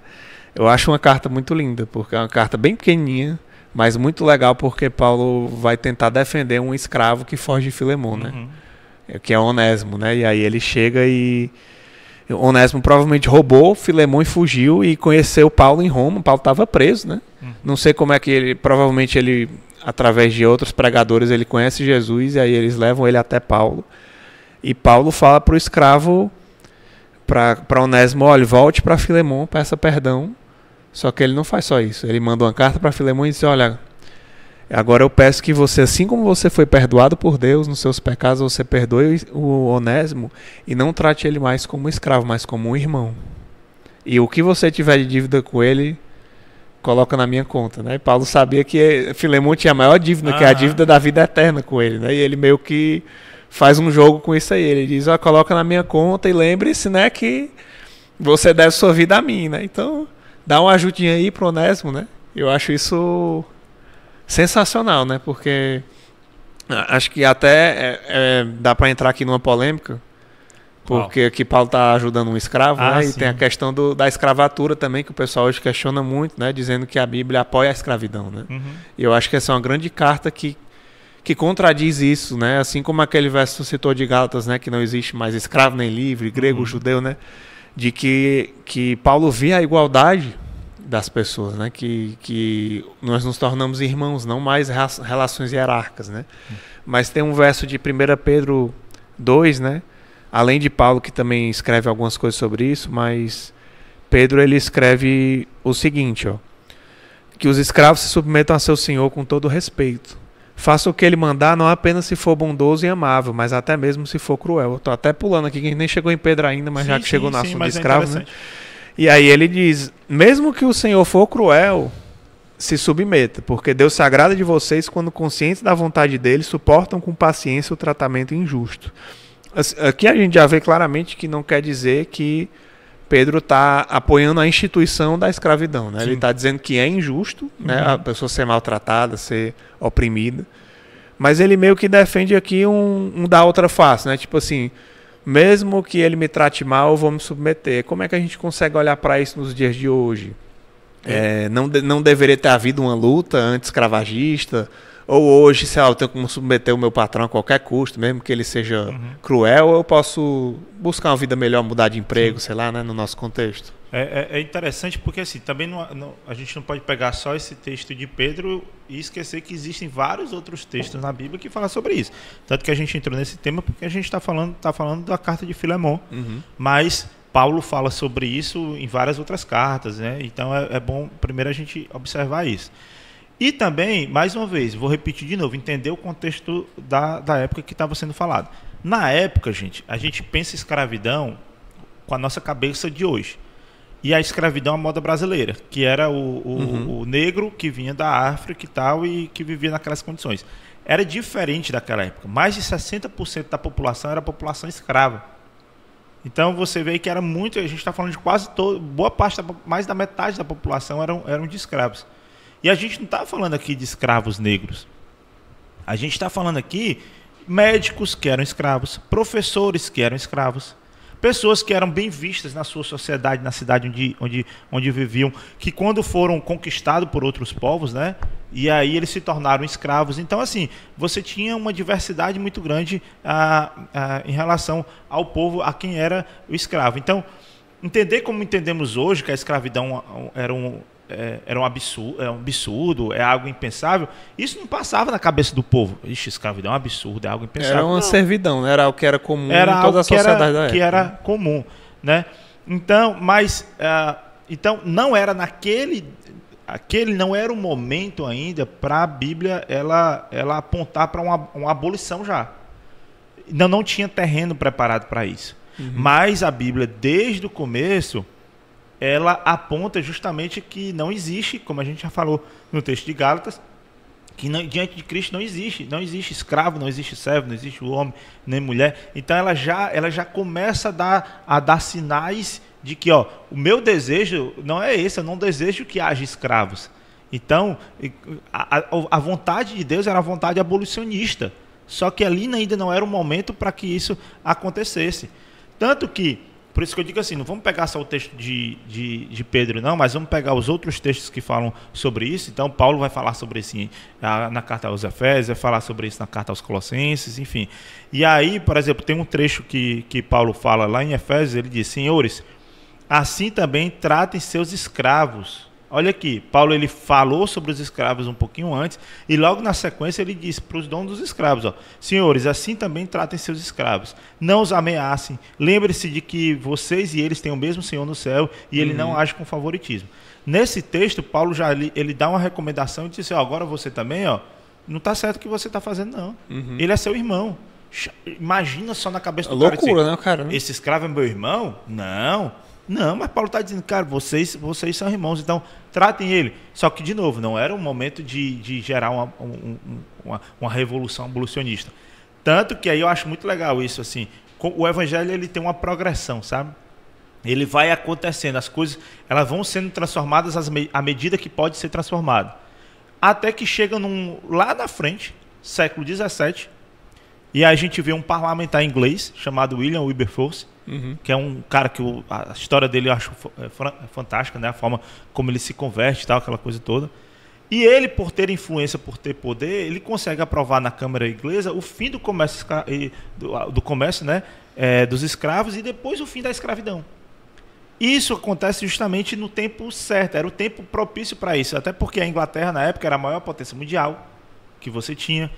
[SPEAKER 1] Eu acho uma carta muito linda, porque é uma carta bem pequenininha, mas muito legal, porque Paulo vai tentar defender um escravo que foge de Filemão, né? Que é Onésimo, né? E aí ele chega e Onésimo provavelmente roubou Filemão e fugiu e conheceu Paulo em Roma. Paulo estava preso, né? Não sei como é que provavelmente ele, através de outros pregadores, ele conhece Jesus e aí eles levam ele até Paulo. E Paulo fala para o escravo, para Onésimo, olha, volte para Filemão, peça perdão. Só que ele não faz só isso. Ele manda uma carta para Filemão e diz, olha, agora eu peço que você, assim como você foi perdoado por Deus nos seus pecados, você perdoe o Onésimo e não trate ele mais como escravo, mas como um irmão. E o que você tiver de dívida com ele, coloca na minha conta, né? E Paulo sabia que Filemão tinha a maior dívida, que é a dívida da vida eterna com ele, né? E ele meio que faz um jogo com isso aí. Ele diz, coloca na minha conta e lembre-se, né, que você deve sua vida a mim, né? Então, dá uma ajudinha aí pro Onésimo, né? Eu acho isso sensacional, né? Porque acho que até dá para entrar aqui numa polêmica, porque aqui Paulo está ajudando um escravo, né? E tem a questão da escravatura também, que o pessoal hoje questiona muito, né? Dizendo que a Bíblia apoia a escravidão, né? E eu acho que essa é uma grande carta que contradiz isso, né? Assim como aquele verso que citou de Gálatas, né? Que não existe mais escravo nem livre, grego, judeu, né? De que Paulo via a igualdade das pessoas, né? Que nós nos tornamos irmãos, não mais relações hierárquicas, né? Mas tem um verso de 1 Pedro 2, né? Além de Paulo, que também escreve algumas coisas sobre isso, mas Pedro ele escreve o seguinte, que os escravos se submetam a seu senhor com todo respeito. Faça o que ele mandar, não apenas se for bondoso e amável, mas até mesmo se for cruel. Eu tô até pulando aqui, que a gente nem chegou em Pedro ainda, mas já que chegou no assunto de escravo, né? E aí ele diz, mesmo que o Senhor for cruel, se submeta, porque Deus se agrada de vocês quando, conscientes da vontade dele, suportam com paciência o tratamento injusto. Aqui a gente já vê claramente que não quer dizer que Pedro está apoiando a instituição da escravidão, né? Ele está dizendo que é injusto, né? A pessoa ser maltratada, ser oprimida, mas ele meio que defende aqui um da outra face, né? Tipo assim, mesmo que ele me trate mal, eu vou me submeter. Como é que a gente consegue olhar para isso nos dias de hoje? Não deveria ter havido uma luta anti-escravagista? Ou hoje, sei lá, eu tenho como submeter o meu patrão a qualquer custo, mesmo que ele seja cruel, ou eu posso buscar uma vida melhor, mudar de emprego, sei lá, né, no nosso contexto?
[SPEAKER 2] É interessante porque assim, também a gente não pode pegar só esse texto de Pedro e esquecer que existem vários outros textos na Bíblia que falam sobre isso. Tanto que a gente entrou nesse tema porque a gente está falando da carta de Filemon, mas Paulo fala sobre isso em várias outras cartas, né? Então é bom primeiro a gente observar isso. E também, mais uma vez, vou repetir de novo, entender o contexto da época que estava sendo falado. Na época, gente, a gente pensa escravidão com a nossa cabeça de hoje. E a escravidão à moda brasileira, que era o negro que vinha da África e tal, e que vivia naquelas condições. Era diferente daquela época. Mais de 60% da população era população escrava. Então você vê que era muito, a gente está falando de quase boa parte, mais da metade da população eram de escravos. E a gente não está falando aqui de escravos negros. A gente está falando aqui médicos que eram escravos, professores que eram escravos, pessoas que eram bem vistas na sua sociedade, na cidade onde viviam, que quando foram conquistados por outros povos, né, e aí eles se tornaram escravos. Então, assim, você tinha uma diversidade muito grande em relação ao povo, a quem era o escravo. Então, entender como entendemos hoje que a escravidão era um absurdo, é algo impensável, isso não passava na cabeça do povo. Ixi, escravidão é um absurdo, é algo impensável.
[SPEAKER 1] Era uma servidão, né? Era o que era comum em toda a sociedade da época.
[SPEAKER 2] Que era comum, né? Então, então não era aquele não era o momento ainda para a Bíblia ela apontar para uma abolição já. Não tinha terreno preparado para isso. Mas a Bíblia, desde o começo, ela aponta justamente que não existe, como a gente já falou no texto de Gálatas, que diante de Cristo não existe escravo, não existe servo, não existe homem, nem mulher. Então ela já começa a dar sinais de que, ó, o meu desejo não é esse, eu não desejo que haja escravos. Então, a vontade de Deus era a vontade abolicionista, só que ali ainda não era o momento para que isso acontecesse. Tanto que, por isso que eu digo assim, não vamos pegar só o texto de Pedro, não, mas vamos pegar os outros textos que falam sobre isso. Então, Paulo vai falar sobre isso na carta aos Efésios, vai falar sobre isso na carta aos Colossenses, enfim. E aí, por exemplo, tem um trecho que Paulo fala lá em Efésios, ele diz: senhores, assim também tratem seus escravos. Olha aqui, Paulo ele falou sobre os escravos um pouquinho antes, e logo na sequência ele disse para os donos dos escravos, ó, senhores, assim também tratem seus escravos, não os ameacem, lembre-se de que vocês e eles têm o mesmo Senhor no céu, e ele não age com favoritismo. Nesse texto, Paulo ele dá uma recomendação e diz assim, ó, agora você também, ó, não está certo o que você está fazendo, não. Ele é seu irmão. Imagina só na cabeça do cara.
[SPEAKER 1] Loucura, né, cara?
[SPEAKER 2] Esse escravo é meu irmão? Não, mas Paulo está dizendo, cara, vocês são irmãos, então tratem ele. Só que, de novo, não era o momento de gerar uma revolução abolicionista. Tanto que aí eu acho muito legal isso, assim, o evangelho ele tem uma progressão, sabe? Ele vai acontecendo, as coisas elas vão sendo transformadas à medida que pode ser transformado. Até que chega lá na frente, século XVII, e aí a gente vê um parlamentar inglês chamado William Wilberforce, que é um cara que a história dele eu acho fantástica, né? A forma como ele se converte e tal, aquela coisa toda. E ele, por ter influência, por ter poder, ele consegue aprovar na Câmara Inglesa o fim do comércio, né? Dos escravos e depois o fim da escravidão. Isso acontece justamente no tempo certo, era o tempo propício para isso, até porque a Inglaterra na época era a maior potência mundial que você tinha.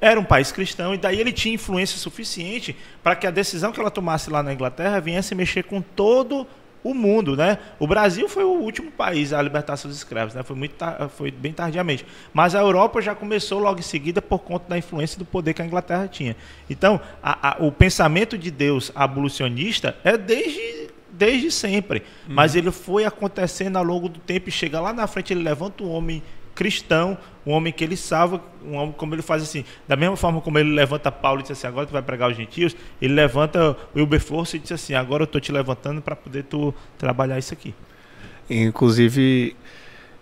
[SPEAKER 2] Era um país cristão, e daí ele tinha influência suficiente para que a decisão que ela tomasse lá na Inglaterra viesse mexer com todo o mundo, né? O Brasil foi o último país a libertar seus escravos, né? Foi bem tardiamente. Mas a Europa já começou logo em seguida por conta da influência e do poder que a Inglaterra tinha. Então, o pensamento de Deus abolicionista é desde sempre. Mas ele foi acontecendo ao longo do tempo e chega lá na frente, ele levanta um homem cristão, um homem que ele salva, um homem como ele faz assim, da mesma forma como ele levanta Paulo e diz assim, agora tu vai pregar os gentios, ele levanta o Wilberforce e diz assim, agora eu estou te levantando para poder tu trabalhar isso aqui.
[SPEAKER 1] Inclusive,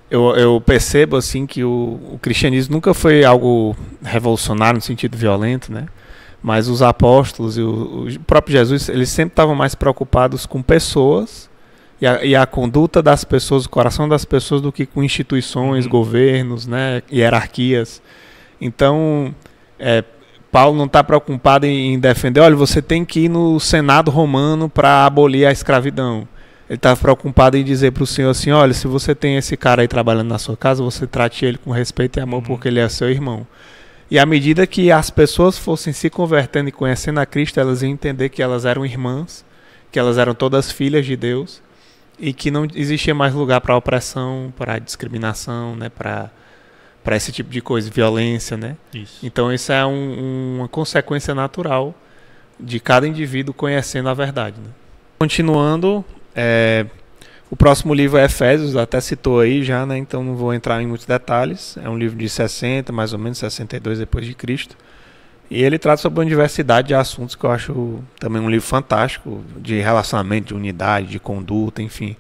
[SPEAKER 1] eu percebo assim que o cristianismo nunca foi algo revolucionário no sentido violento, né? Mas os apóstolos e o próprio Jesus, eles sempre estavam mais preocupados com pessoas e a conduta das pessoas, o coração das pessoas, do que com instituições, governos, né, hierarquias. Então, Paulo não está preocupado em defender, olha, você tem que ir no Senado romano para abolir a escravidão. Ele estava preocupado em dizer para o Senhor assim, olha, se você tem esse cara aí trabalhando na sua casa, você trate ele com respeito e amor porque ele é seu irmão. E à medida que as pessoas fossem se convertendo e conhecendo a Cristo, elas iam entender que elas eram irmãs, que elas eram todas filhas de Deus e que não existia mais lugar para opressão, para discriminação, né, para esse tipo de coisa, violência, né?
[SPEAKER 2] Isso.
[SPEAKER 1] Então isso é uma consequência natural de cada indivíduo conhecendo a verdade, né? Continuando, o próximo livro é Efésios, até citou aí já, né? Então não vou entrar em muitos detalhes. É um livro de 60, mais ou menos 62 depois de Cristo. E ele trata sobre uma diversidade de assuntos que eu acho também um livro fantástico, de relacionamento, de unidade, de conduta, enfim.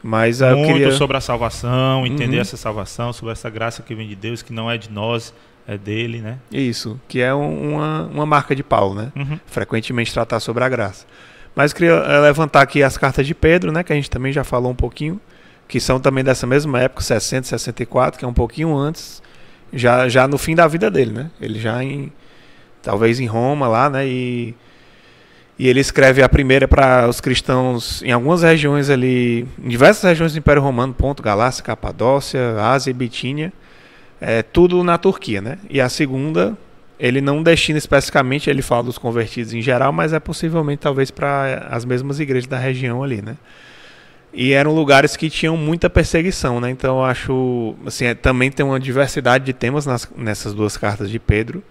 [SPEAKER 1] Mas eu queria...
[SPEAKER 2] sobre a salvação, entender essa salvação, sobre essa graça que vem de Deus, que não é de nós, é dele, né?
[SPEAKER 1] Isso, que é uma marca de Paulo, né? Frequentemente tratar sobre a graça. Mas eu queria levantar aqui as cartas de Pedro, né, que a gente também já falou um pouquinho, que são também dessa mesma época, 60, 64, que é um pouquinho antes, já no fim da vida dele, né? Ele já talvez em Roma lá, né? E ele escreve a primeira para os cristãos em algumas regiões ali, em diversas regiões do Império Romano, Ponto, Galácia, Capadócia, Ásia e Bitínia, tudo na Turquia, né? E a segunda... Ele não destina especificamente, ele fala dos convertidos em geral, mas é possivelmente talvez para as mesmas igrejas da região ali, né? E eram lugares que tinham muita perseguição, né? Então eu acho, assim, também tem uma diversidade de temas nessas duas cartas de Pedro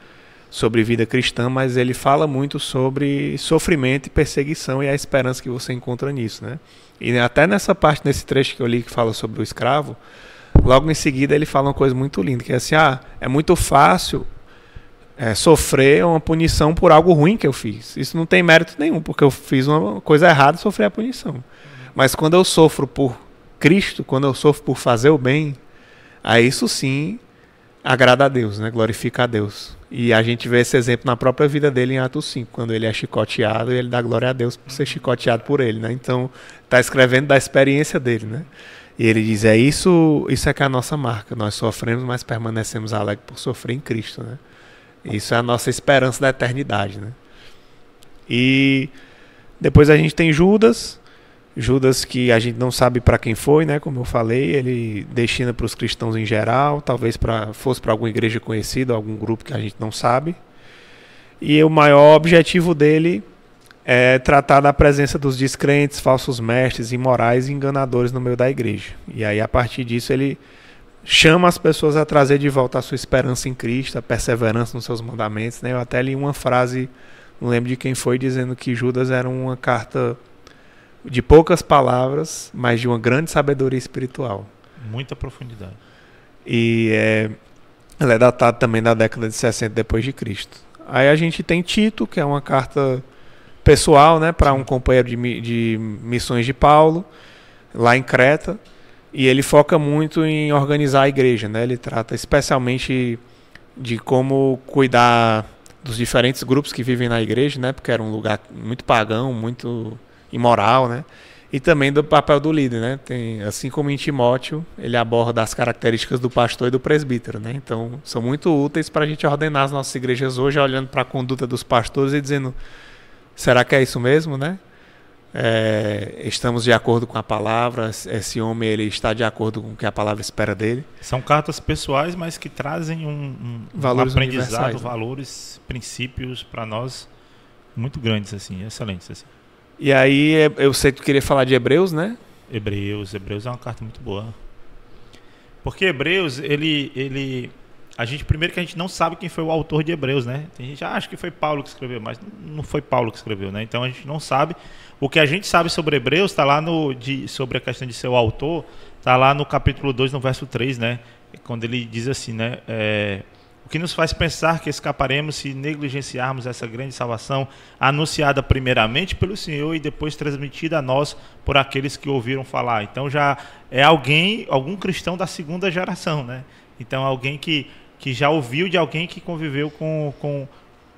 [SPEAKER 1] sobre vida cristã, mas ele fala muito sobre sofrimento e perseguição e a esperança que você encontra nisso, né? E até nessa parte, nesse trecho que eu li que fala sobre o escravo, logo em seguida ele fala uma coisa muito linda, que é assim, é muito fácil sofrer uma punição por algo ruim que eu fiz. Isso não tem mérito nenhum, porque eu fiz uma coisa errada e sofri a punição. Mas quando eu sofro por Cristo, quando eu sofro por fazer o bem, aí isso sim agrada a Deus, né? Glorifica a Deus. E a gente vê esse exemplo na própria vida dele em Atos 5, quando ele é chicoteado e ele dá glória a Deus por ser chicoteado por ele, né? Então, está escrevendo da experiência dele, né? E ele diz, isso é que é a nossa marca. Nós sofremos, mas permanecemos alegres por sofrer em Cristo, né? Isso é a nossa esperança da eternidade, né? E depois a gente tem Judas que a gente não sabe para quem foi, né? Como eu falei, ele destina para os cristãos em geral, talvez fosse para alguma igreja conhecida, algum grupo que a gente não sabe. E o maior objetivo dele é tratar da presença dos descrentes, falsos mestres, imorais e enganadores no meio da igreja. E aí, a partir disso, ele chama as pessoas a trazer de volta a sua esperança em Cristo, a perseverança nos seus mandamentos, né? Eu até li uma frase, não lembro de quem foi, dizendo que Judas era uma carta de poucas palavras, mas de uma grande sabedoria espiritual.
[SPEAKER 2] Muita profundidade.
[SPEAKER 1] E ela é datada também da década de 60 depois de Cristo. Aí a gente tem Tito, que é uma carta pessoal, né, para um companheiro de missões de Paulo, lá em Creta. E ele foca muito em organizar a igreja, né? Ele trata especialmente de como cuidar dos diferentes grupos que vivem na igreja, né? Porque era um lugar muito pagão, muito imoral, né? E também do papel do líder, né? Assim como em Timóteo, ele aborda as características do pastor e do presbítero, né? Então, são muito úteis para a gente ordenar as nossas igrejas hoje, olhando para a conduta dos pastores e dizendo, será que é isso mesmo, né? Estamos de acordo com a palavra, esse homem ele está de acordo com o que a palavra espera dele.
[SPEAKER 2] São cartas pessoais, mas que trazem um aprendizado, valores, princípios para nós muito grandes, assim, excelentes. Assim.
[SPEAKER 1] E aí, eu sei que tu queria falar de Hebreus, né?
[SPEAKER 2] Hebreus é uma carta muito boa. Porque Hebreus, a gente não sabe quem foi o autor de Hebreus, né? Tem gente que acha que foi Paulo que escreveu, mas não foi Paulo que escreveu, né? Então a gente não sabe. O que a gente sabe sobre Hebreus está lá sobre a questão de ser o autor, está lá no capítulo 2, no verso 3, né? Quando ele diz assim, né? O que nos faz pensar que escaparemos se negligenciarmos essa grande salvação anunciada primeiramente pelo Senhor e depois transmitida a nós por aqueles que ouviram falar. Então já é algum cristão da segunda geração, né? Então alguém que já ouviu de alguém que conviveu com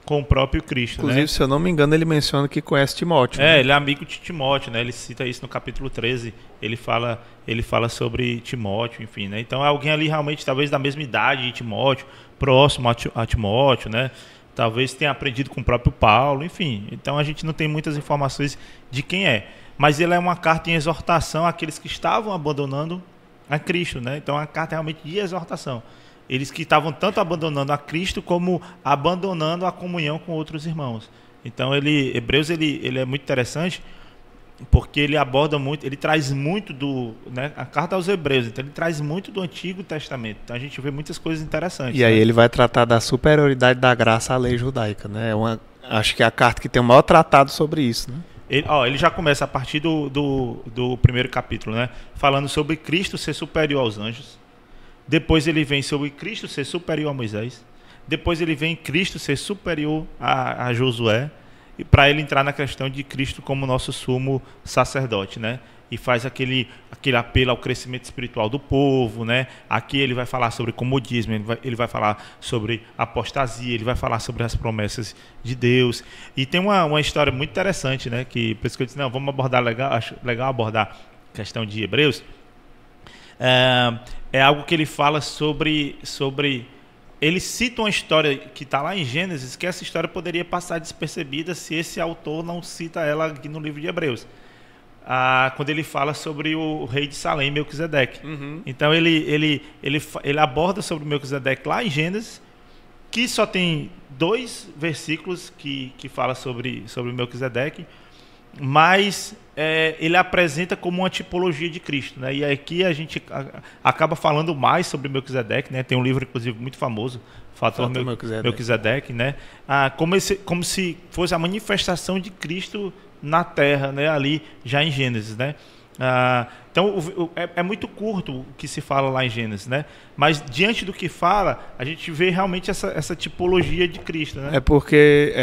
[SPEAKER 2] o próprio Cristo.
[SPEAKER 1] Inclusive, né? Se eu não me engano, ele menciona que conhece Timóteo.
[SPEAKER 2] Né? Ele é amigo de Timóteo, né? Ele cita isso no capítulo 13. Ele fala sobre Timóteo, enfim, né? Então é alguém ali realmente, talvez da mesma idade de Timóteo, próximo a Timóteo, né? Talvez tenha aprendido com o próprio Paulo, enfim. Então a gente não tem muitas informações de quem é. mas ele é uma carta em exortação àqueles que estavam abandonando a Cristo, né? Então é uma carta realmente de exortação. Eles que estavam tanto abandonando a Cristo como abandonando a comunhão com outros irmãos. Então Hebreus ele é muito interessante porque ele aborda muito, ele traz muito né, a carta aos Hebreus, então ele traz muito do Antigo Testamento. Então a gente vê muitas coisas interessantes.
[SPEAKER 1] E aí ele vai tratar da superioridade da graça à lei judaica, né? Acho que é a carta que tem o maior tratado sobre isso, né?
[SPEAKER 2] Ele já começa a partir do primeiro capítulo, né? Falando sobre Cristo ser superior aos anjos. Depois ele vem sobre Cristo ser superior a Moisés. Depois ele vem Cristo ser superior a Josué. E para ele entrar na questão de Cristo como nosso sumo sacerdote, né? E faz aquele apelo ao crescimento espiritual do povo, né? Aqui ele vai falar sobre comodismo, ele vai falar sobre apostasia, ele vai falar sobre as promessas de Deus. E tem uma história muito interessante, né? Que, por isso que eu disse, não, vamos abordar, acho legal abordar a questão de Hebreus. É algo que ele fala sobre ele cita uma história que está lá em Gênesis, que essa história poderia passar despercebida se esse autor não cita ela aqui no livro de Hebreus. Quando ele fala sobre o rei de Salém, Melquisedeque. Uhum. Então ele aborda sobre Melquisedeque lá em Gênesis, que só tem 2 versículos que fala sobre Melquisedeque, mas ele apresenta como uma tipologia de Cristo, né? E aqui a gente acaba falando mais sobre Melquisedeque, né? Tem um livro, inclusive, muito famoso, Fator Melquisedeque, né? Como se fosse a manifestação de Cristo na Terra, né? Ali já em Gênesis, né? Então é muito curto o que se fala lá em Gênesis, né? Mas diante do que fala, a gente vê realmente essa tipologia de Cristo, né?
[SPEAKER 1] É porque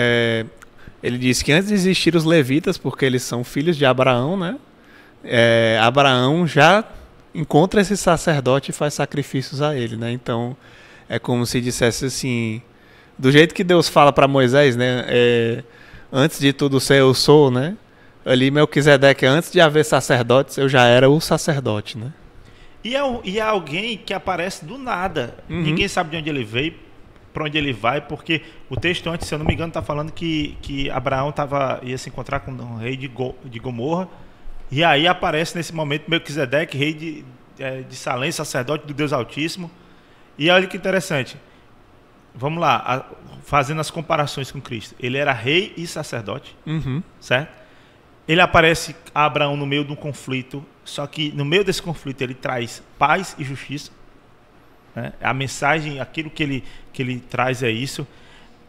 [SPEAKER 1] ele diz que antes de existir os levitas, porque eles são filhos de Abraão, né? Abraão já encontra esse sacerdote e faz sacrifícios a ele, né? Então é como se dissesse assim, do jeito que Deus fala para Moisés, né? Antes de tudo ser eu sou, né? Ali Melquisedeque, antes de haver sacerdotes, eu já era o sacerdote, né?
[SPEAKER 2] E é alguém que aparece do nada. Uhum. Ninguém sabe de onde ele veio, para onde ele vai, porque o texto antes, se eu não me engano, está falando que Abraão ia se encontrar com o rei de Gomorra, e aí aparece nesse momento Melquisedeque, rei de Salém, sacerdote do Deus Altíssimo. E olha que interessante, vamos lá, fazendo as comparações com Cristo. Ele era rei e sacerdote, uhum, certo? Ele aparece a Abraão no meio de um conflito, só que no meio desse conflito ele traz paz e justiça. A mensagem, aquilo que ele traz é isso.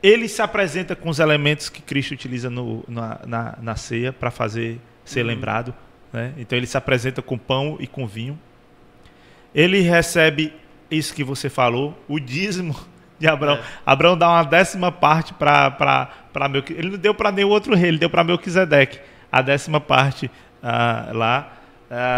[SPEAKER 2] Ele se apresenta com os elementos que Cristo utiliza na ceia para fazer ser lembrado, né? Então ele se apresenta com pão e com vinho. Ele recebe isso que você falou, o dízimo de Abraão. Abraão dá uma 10ª parte para Melquisedeque. Ele não deu para nenhum outro rei, ele deu para Melquisedeque a 10ª parte lá.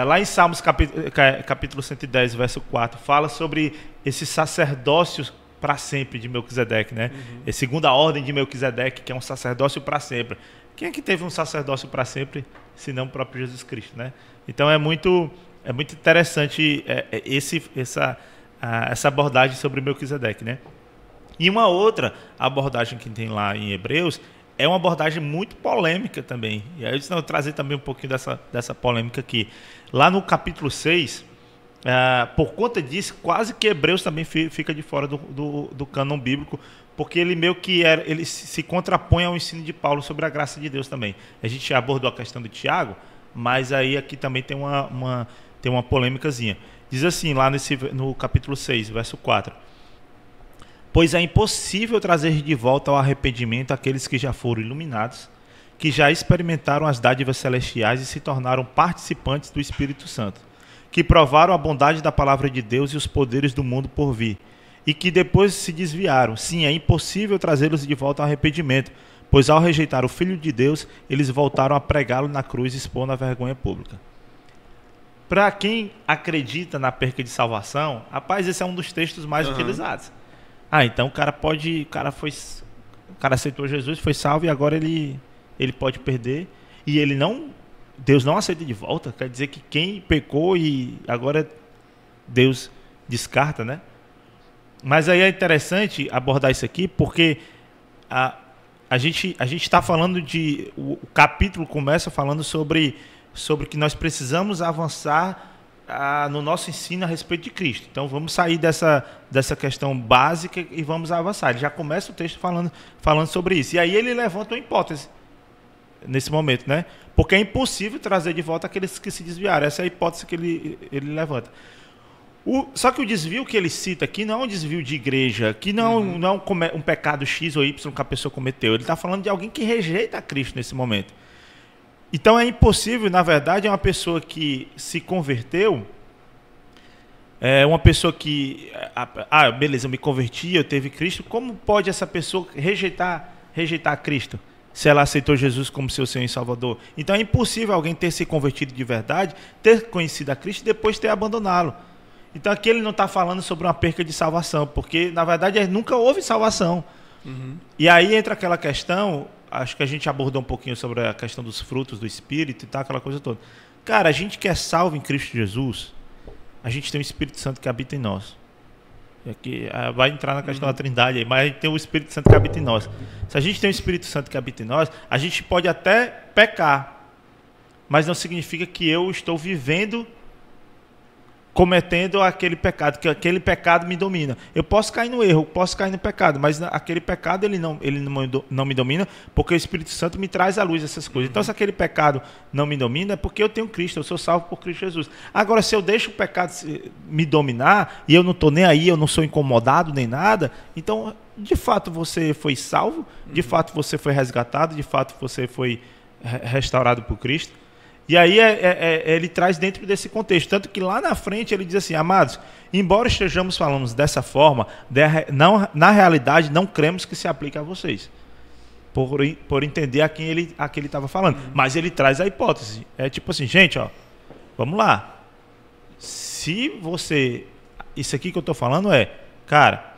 [SPEAKER 2] Lá em Salmos capítulo 110, verso 4, fala sobre esse sacerdócio para sempre de Melquisedeque, né? Uhum. É segunda ordem de Melquisedeque, que é um sacerdócio para sempre. Quem é que teve um sacerdócio para sempre, senão o próprio Jesus Cristo, né? Então é muito interessante essa abordagem sobre Melquisedeque, né? E uma outra abordagem que tem lá em Hebreus é uma abordagem muito polêmica também. E aí eu vou trazer também um pouquinho dessa polêmica aqui. Lá no capítulo 6, por conta disso, quase que Hebreus também fica de fora do cânon bíblico, porque ele meio que ele se contrapõe ao ensino de Paulo sobre a graça de Deus também. A gente já abordou a questão de Tiago, mas aí aqui também tem uma polêmicazinha. Diz assim, lá no capítulo 6, verso 4. Pois é impossível trazer de volta ao arrependimento aqueles que já foram iluminados, que já experimentaram as dádivas celestiais e se tornaram participantes do Espírito Santo, que provaram a bondade da palavra de Deus e os poderes do mundo por vir, e que depois se desviaram. Sim, é impossível trazê-los de volta ao arrependimento, pois ao rejeitar o Filho de Deus, eles voltaram a pregá-lo na cruz e expondo a vergonha pública. Para quem acredita na perca de salvação, rapaz, esse é um dos textos mais utilizados. Então o cara aceitou Jesus, foi salvo e agora ele pode perder e Deus não aceita de volta. Quer dizer que quem pecou e agora Deus descarta, né? Mas aí é interessante abordar isso aqui porque a gente está falando o capítulo começa falando sobre sobre que nós precisamos avançar no nosso ensino a respeito de Cristo. Então vamos sair dessa questão básica e vamos avançar. Ele já começa o texto falando sobre isso. E aí ele levanta uma hipótese nesse momento, né? Porque é impossível trazer de volta aqueles que se desviaram. Essa é a hipótese que ele levanta. Só que o desvio que ele cita aqui não é um desvio de igreja, que não é um pecado X ou Y que a pessoa cometeu. Ele está falando de alguém que rejeita a Cristo nesse momento. Então é impossível, na verdade, uma pessoa que se converteu, uma pessoa que, beleza, eu me converti, eu teve Cristo, como pode essa pessoa rejeitar a Cristo, se ela aceitou Jesus como seu Senhor e Salvador? Então é impossível alguém ter se convertido de verdade, ter conhecido a Cristo e depois ter abandoná-lo. Então aqui ele não está falando sobre uma perca de salvação, porque na verdade nunca houve salvação. E aí entra aquela questão, acho que a gente abordou um pouquinho sobre a questão dos frutos do Espírito e tal, aquela coisa toda. Cara, a gente que é salvo em Cristo Jesus, a gente tem o Espírito Santo que habita em nós. E aqui vai entrar na questão da Trindade aí, mas a gente tem o Espírito Santo que habita em nós. Se a gente tem o Espírito Santo que habita em nós, a gente pode até pecar, mas não significa que eu estou vivendo cometendo aquele pecado, que aquele pecado me domina. Eu posso cair no erro, posso cair no pecado, mas aquele pecado ele não me domina, porque o Espírito Santo me traz à luz essas coisas. Então, se aquele pecado não me domina, é porque eu tenho Cristo, eu sou salvo por Cristo Jesus. Agora, se eu deixo o pecado me dominar, e eu não estou nem aí, eu não sou incomodado nem nada, então, de fato, você foi salvo, de fato, você foi resgatado, de fato, você foi restaurado por Cristo. E aí ele traz dentro desse contexto. Tanto que lá na frente ele diz assim: amados, embora estejamos falando dessa forma, na realidade não cremos que se aplique a vocês. Por entender a quem ele estava falando. Mas ele traz a hipótese. É tipo assim, gente, vamos lá. Se você... Isso aqui que eu estou falando cara,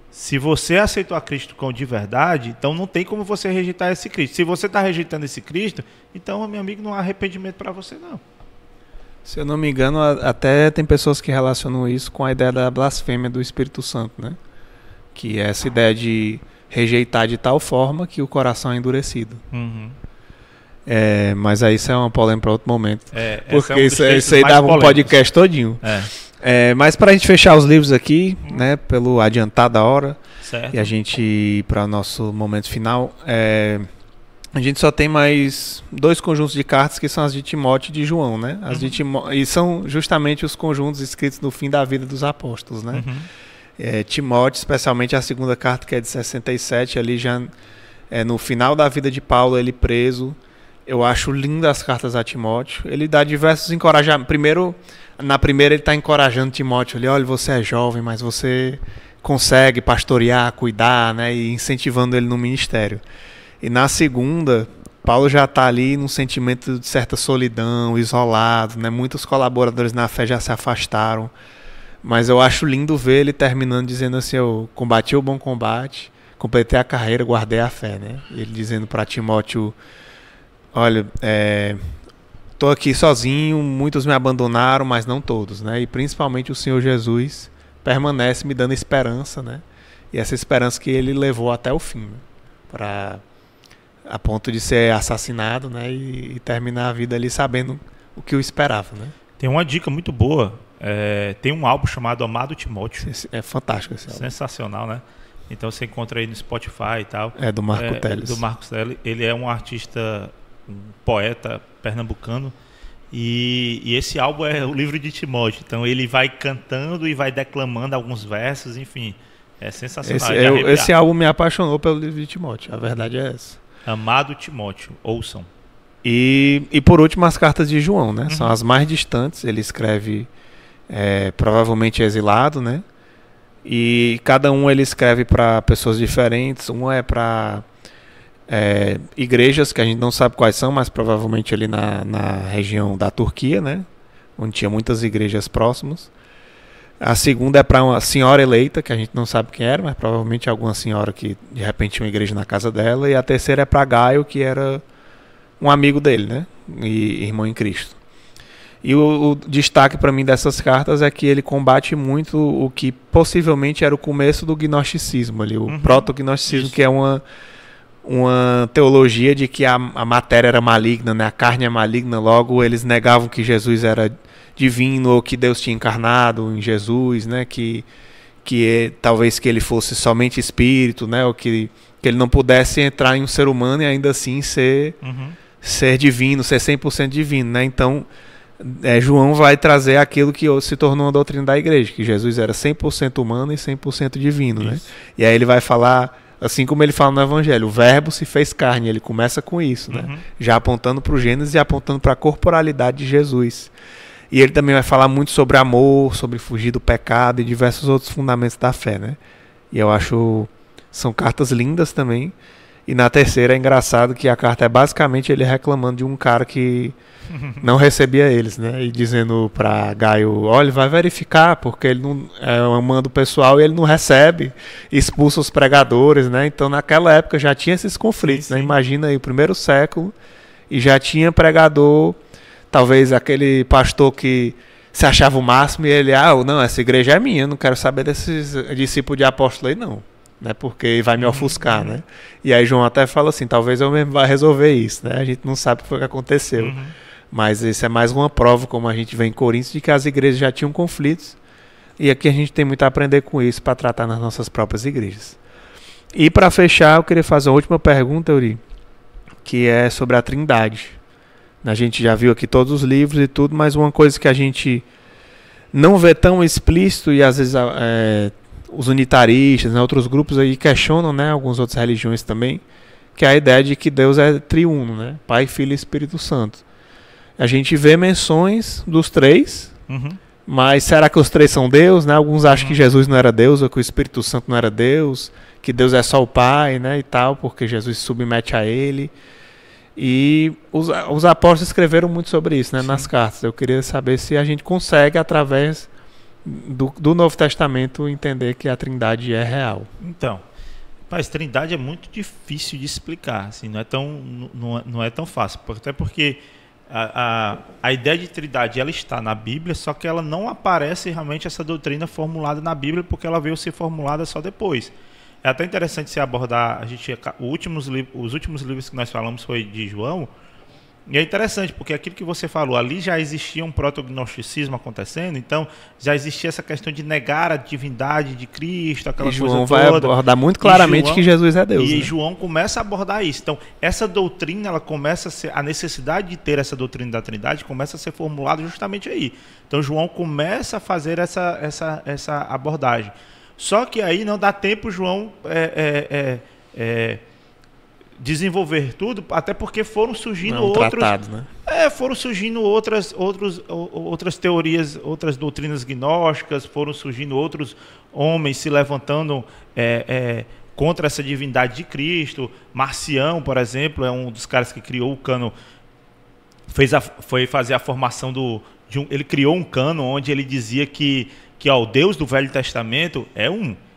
[SPEAKER 2] se você aceitou a Cristo como de verdade, então não tem como você rejeitar esse Cristo. Se você está rejeitando esse Cristo, então, meu amigo, não há arrependimento para você, não.
[SPEAKER 1] Se eu não me engano, até tem pessoas que relacionam isso com a ideia da blasfêmia do Espírito Santo, né? Que é essa ideia de rejeitar de tal forma que o coração é endurecido. Mas aí isso é uma polêmica para outro momro. Porque isso aí dava um podcast todinho. Mas para a gente fechar os livros aqui, né, pelo adiantar da hora, certo, e a gente ir para o nosso momento final, a gente só tem mais 2 conjuntos de cartas, que são as de Timóteo e de João, né? As de e são justamente os conjuntos escritos no fim da vida dos apóstolos, né? Timóteo, especialmente a segunda carta, que é de 67, ali já no final da vida de Paulo, ele preso. Eu acho lindo as cartas a Timóteo. Ele dá diversos encorajamentos. Na primeira ele está encorajando Timóteo. Olha, você é jovem, mas você consegue pastorear, cuidar, né? E incentivando ele no ministério. E na segunda, Paulo já está ali num sentimento de certa solidão, isolado, né? Muitos colaboradores na fé já se afastaram. Mas eu acho lindo ver ele terminando dizendo assim: eu combati o bom combate, completei a carreira, guardei a fé, né? Ele dizendo para Timóteo: olha, estou aqui sozinho, muitos me abandonaram, mas não todos, né? E principalmente o Senhor Jesus permanece me dando esperança, né? E essa esperança que ele levou até o fim, né? A ponto de ser assassinado, né? E terminar a vida ali sabendo o que o esperava, né?
[SPEAKER 2] Tem uma dica muito boa. Tem um álbum chamado Amado Timóteo.
[SPEAKER 1] É fantástico esse álbum.
[SPEAKER 2] Sensacional, né? Então você encontra aí no Spotify e tal.
[SPEAKER 1] Do Marco Teles.
[SPEAKER 2] Do Marcos Teles. Ele é um artista, um poeta pernambucano. E esse álbum é o livro de Timóteo. Então ele vai cantando e vai declamando alguns versos, enfim. É sensacional.
[SPEAKER 1] Esse álbum me apaixonou pelo livro de Timóteo. A verdade é essa.
[SPEAKER 2] Amado Timóteo, ouçam.
[SPEAKER 1] E por último, as cartas de João, né? São as mais distantes. Ele escreve provavelmente exilado, né? E cada um ele escreve para pessoas diferentes. Um é para igrejas que a gente não sabe quais são, mas provavelmente ali na região da Turquia, né? Onde tinha muitas igrejas próximas. A segunda é para uma senhora eleita, que a gente não sabe quem era, mas provavelmente alguma senhora que de repente tinha uma igreja na casa dela. E a terceira é para Gaio, que era um amigo dele, né? E irmão em Cristo. E o destaque para mim dessas cartas é que ele combate muito o que possivelmente era o começo do gnosticismo ali, o proto-gnosticismo, que é uma teologia de que a matéria era maligna, né? A carne é maligna, logo eles negavam que Jesus era divino ou que Deus tinha encarnado em Jesus, né? Talvez que ele fosse somente espírito, né? Ou que ele não pudesse entrar em um ser humano e ainda assim ser divino, ser 100% divino, né? Então, João vai trazer aquilo que se tornou uma doutrina da igreja, que Jesus era 100% humano e 100% divino, né? E aí ele vai falar, assim como ele fala no Evangelho, o verbo se fez carne, ele começa com isso, né? Já apontando para o Gênesis e apontando para a corporalidade de Jesus. E ele também vai falar muito sobre amor, sobre fugir do pecado e diversos outros fundamentos da fé, né? E eu acho, são cartas lindas também. E na terceira é engraçado que a carta é basicamente ele reclamando de um cara que não recebia eles, né? E dizendo para Gaio, olha, vai verificar, porque ele não é um mando pessoal e ele não recebe, expulsa os pregadores, né? Então naquela época já tinha esses conflitos, né? Imagina aí o primeiro século e já tinha pregador, talvez aquele pastor que se achava o máximo e ele, não, essa igreja é minha, eu não quero saber desses discípulos de apóstolo aí não. Né, porque vai me ofuscar, né? E aí João até fala assim, talvez eu mesmo vá resolver isso, né? A gente não sabe o que foi que aconteceu. Mas isso é mais uma prova, como a gente vê em Coríntios, de que as igrejas já tinham conflitos. E aqui a gente tem muito a aprender com isso para tratar nas nossas próprias igrejas. E para fechar, eu queria fazer uma última pergunta, Uri, que é sobre a Trindade. A gente já viu aqui todos os livros e tudo, mas uma coisa que a gente não vê tão explícito e às vezes os unitaristas, né, outros grupos aí questionam, né, algumas outras religiões também, que é a ideia de que Deus é triuno, né, Pai, Filho e Espírito Santo. A gente vê menções dos três, mas será que os três são Deus? Né? Alguns acham que Jesus não era Deus, ou que o Espírito Santo não era Deus, que Deus é só o Pai, né, e tal, porque Jesus se submete a Ele. E os apóstolos escreveram muito sobre isso, né, nas cartas. Eu queria saber se a gente consegue, através do Novo Testamento, entender que a Trindade é real.
[SPEAKER 2] Então, mas Trindade é muito difícil de explicar, assim, não é tão fácil, até porque a ideia de Trindade ela está na Bíblia, só que ela não aparece realmente essa doutrina formulada na Bíblia, porque ela veio ser formulada só depois. É até interessante se abordar, os últimos livros que nós falamos foi de João. E é interessante, porque aquilo que você falou, ali já existia um protognosticismo acontecendo, então já existia essa questão de negar a divindade de Cristo, aquela coisa toda.
[SPEAKER 1] João vai abordar muito claramente que Jesus é Deus.
[SPEAKER 2] E
[SPEAKER 1] né?
[SPEAKER 2] João começa a abordar isso. Então, essa doutrina, ela começa a ser, a necessidade de ter essa doutrina da Trindade começa a ser formulada justamente aí. Então, João começa a fazer essa abordagem. Só que aí não dá tempo João desenvolver tudo, até porque foram surgindo
[SPEAKER 1] tratados, né?
[SPEAKER 2] Foram surgindo outras teorias, outras doutrinas gnósticas, foram surgindo outros homens se levantando contra essa divindade de Cristo. Marcião, por exemplo, é um dos caras que criou o cano, foi fazer a formação ele criou um cano onde ele dizia que o Deus do Velho Testamento é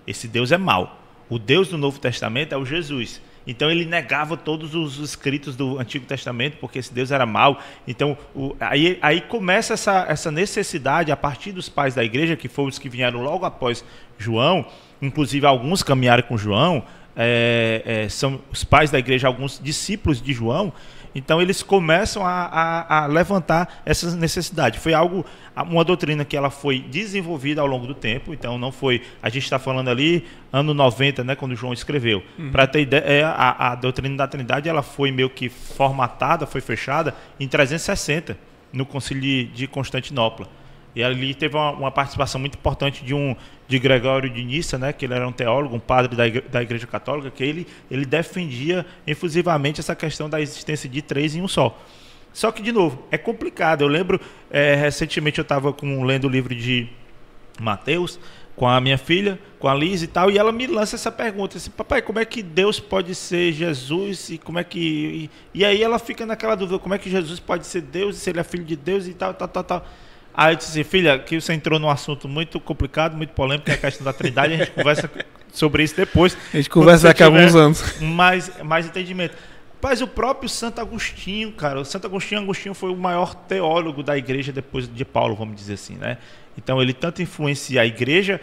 [SPEAKER 2] esse Deus é mau. O Deus do Novo Testamento é o Jesus. Então ele negava todos os escritos do Antigo Testamento, porque esse Deus era mau. Então aí começa essa necessidade, a partir dos pais da igreja, que foram os que vieram logo após João, inclusive alguns caminharam com João, são os pais da igreja, alguns discípulos de João. Então eles começam a levantar essa necessidade. Foi uma doutrina que ela foi desenvolvida ao longo do tempo. Então não foi, a gente está falando ali ano 90, né, quando João escreveu. Para ter ideia, a doutrina da Trindade ela foi meio que formatada, foi fechada em 360 no Concílio de Constantinopla. E ali teve uma participação muito importante de Gregório de Nissa, né, que ele era um teólogo, um padre da Igreja Católica, que ele defendia efusivamente essa questão da existência de três em um só. Só que, de novo, é complicado. Eu lembro, recentemente eu estava lendo o livro de Mateus com a minha filha, com a Liz e tal, e ela me lança essa pergunta, assim, papai, como é que Deus pode ser Jesus e como é que... E aí ela fica naquela dúvida, como é que Jesus pode ser Deus e se ele é filho de Deus e tal. Aí eu disse assim, filha, que você entrou num assunto muito complicado, muito polêmico, que é a questão da Trindade, a gente conversa sobre isso depois.
[SPEAKER 1] A gente conversa daqui a alguns anos.
[SPEAKER 2] Mais entendimento. Mas o próprio Santo Agostinho, cara, o Santo Agostinho foi o maior teólogo da igreja depois de Paulo, vamos dizer assim, né? Então ele tanto influencia a igreja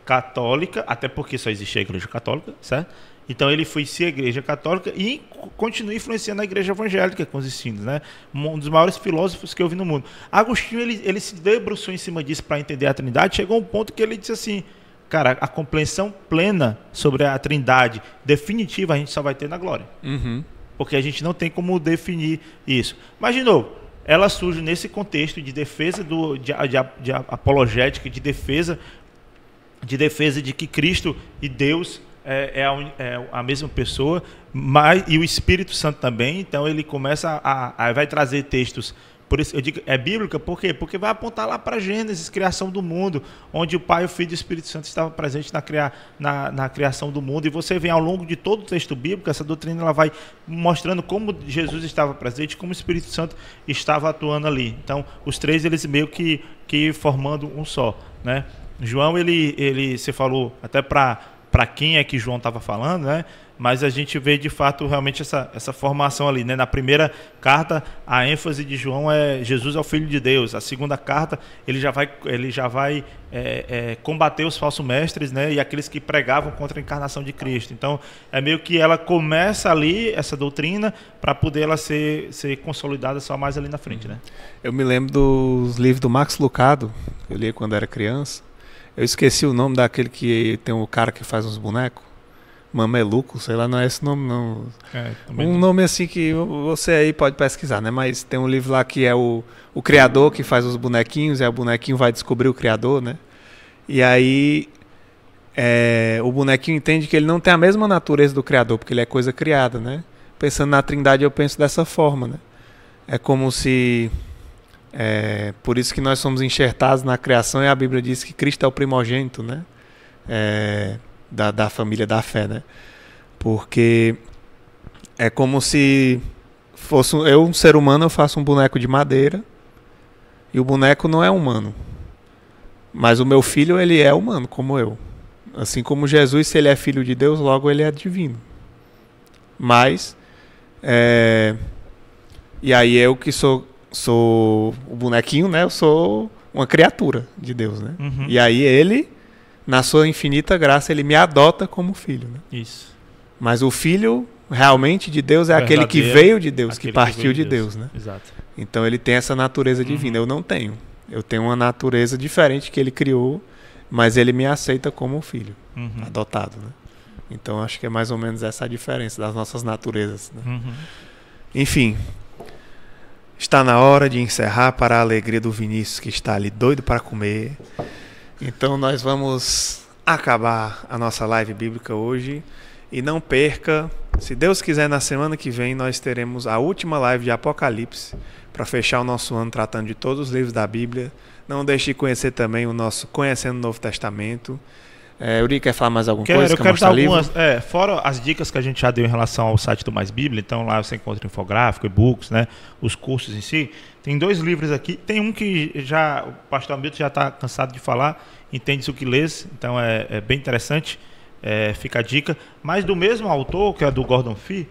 [SPEAKER 2] católica, até porque só existia a igreja católica, certo? Então ele influencia a Igreja Católica e continua influenciando a Igreja Evangélica com os ensinos, né? Um dos maiores filósofos que eu vi no mundo. Agostinho, ele se debruçou em cima disso para entender a Trindade, chegou a um ponto que ele disse assim, cara, a compreensão plena sobre a Trindade definitiva a gente só vai ter na glória. Porque a gente não tem como definir isso. Mas, de novo, ela surge nesse contexto de defesa de apologética, de defesa de que Cristo e Deus é a mesma pessoa, e o Espírito Santo também. Então ele começa vai trazer textos. Por isso eu digo, é bíblica, por quê? Porque vai apontar lá para Gênesis, criação do mundo, onde o Pai, o Filho e o Espírito Santo estavam presentes na criação do mundo. E você vê ao longo de todo o texto bíblico, essa doutrina ela vai mostrando como Jesus estava presente, como o Espírito Santo estava atuando ali. Então, os três, eles meio que formando um só, né? João, você falou até para quem é que João estava falando, né? Mas a gente vê de fato realmente essa formação ali, né? Na primeira carta, a ênfase de João é Jesus é o Filho de Deus. A segunda carta, ele já vai combater os falsos mestres, né? E aqueles que pregavam contra a encarnação de Cristo. Então, é meio que ela começa ali, essa doutrina, para poder ela ser consolidada só mais ali na frente, né?
[SPEAKER 1] Eu me lembro dos livros do Max Lucado, eu li quando era criança. Eu esqueci o nome daquele que tem o cara que faz uns bonecos. Mameluco, sei lá, não é esse nome não. Um nome assim que você aí pode pesquisar, né? Mas tem um livro lá que é o criador que faz os bonequinhos, e o bonequinho vai descobrir o criador, né? E aí o bonequinho entende que ele não tem a mesma natureza do criador, porque ele é coisa criada, né? Pensando na Trindade, eu penso dessa forma, né? É como se... por isso que nós somos enxertados na criação, e a Bíblia diz que Cristo é o primogênito, né? Da família da fé, né? Porque é como se fosse eu, um ser humano, eu faço um boneco de madeira e o boneco não é humano, mas o meu filho, ele é humano como eu, assim como Jesus, se ele é filho de Deus, logo ele é divino. Mas e aí eu que sou o bonequinho, né? Eu sou uma criatura de Deus, né? E aí ele, na sua infinita graça, ele me adota como filho, né?
[SPEAKER 2] Isso.
[SPEAKER 1] Mas o filho realmente de Deus é aquele que veio de Deus, que partiu de Deus, né?
[SPEAKER 2] Exato.
[SPEAKER 1] Então ele tem essa natureza divina. Eu não tenho. Eu tenho uma natureza diferente que ele criou, mas ele me aceita como filho, adotado, né? Então acho que é mais ou menos essa a diferença das nossas naturezas, né? Enfim, está na hora de encerrar para a alegria do Vinícius, que está ali doido para comer. Então nós vamos acabar a nossa live bíblica hoje. E não perca, se Deus quiser, na semana que vem nós teremos a última live de Apocalipse para fechar o nosso ano tratando de todos os livros da Bíblia. Não deixe de conhecer também o nosso Conhecendo o Novo Testamento. Euri, quer falar mais alguma coisa?
[SPEAKER 2] Eu quero dar algumas, fora as dicas que a gente já deu em relação ao site do Mais Bíblia. Então lá você encontra infográfico, e-books, né, os cursos em si. Tem 2 livros aqui. Tem um que o pastor Hamilton já está cansado de falar, Entende-se o que lês. Então é bem interessante, fica a dica. Mas do mesmo autor, que é do Gordon Fee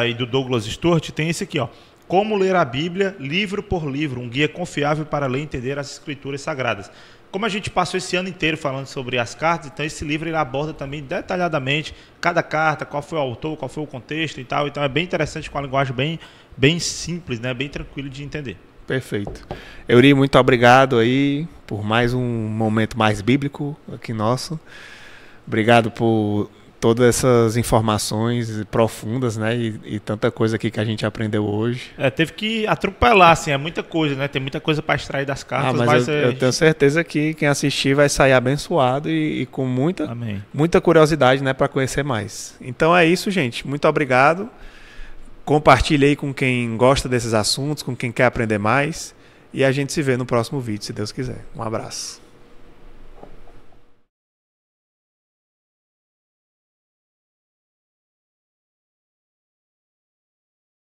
[SPEAKER 2] e do Douglas Stuart, tem esse aqui, ó. Como ler a Bíblia, livro por livro, um guia confiável para ler e entender as Escrituras Sagradas. Como a gente passou esse ano inteiro falando sobre as cartas, então esse livro ele aborda também detalhadamente cada carta, qual foi o autor, qual foi o contexto e tal. Então é bem interessante, com a linguagem bem simples, né? Bem tranquilo de entender.
[SPEAKER 1] Perfeito. Euri, muito obrigado aí por mais um momento mais bíblico aqui nosso. Obrigado por todas essas informações profundas, né? E tanta coisa aqui que a gente aprendeu hoje.
[SPEAKER 2] Teve que atropelar, assim, é muita coisa, né? Tem muita coisa para extrair das cartas.
[SPEAKER 1] Mas eu tenho certeza que quem assistir vai sair abençoado e com muita curiosidade, né? Para conhecer mais. Então é isso, gente. Muito obrigado. Compartilhe aí com quem gosta desses assuntos, com quem quer aprender mais. E a gente se vê no próximo vídeo, se Deus quiser. Um abraço.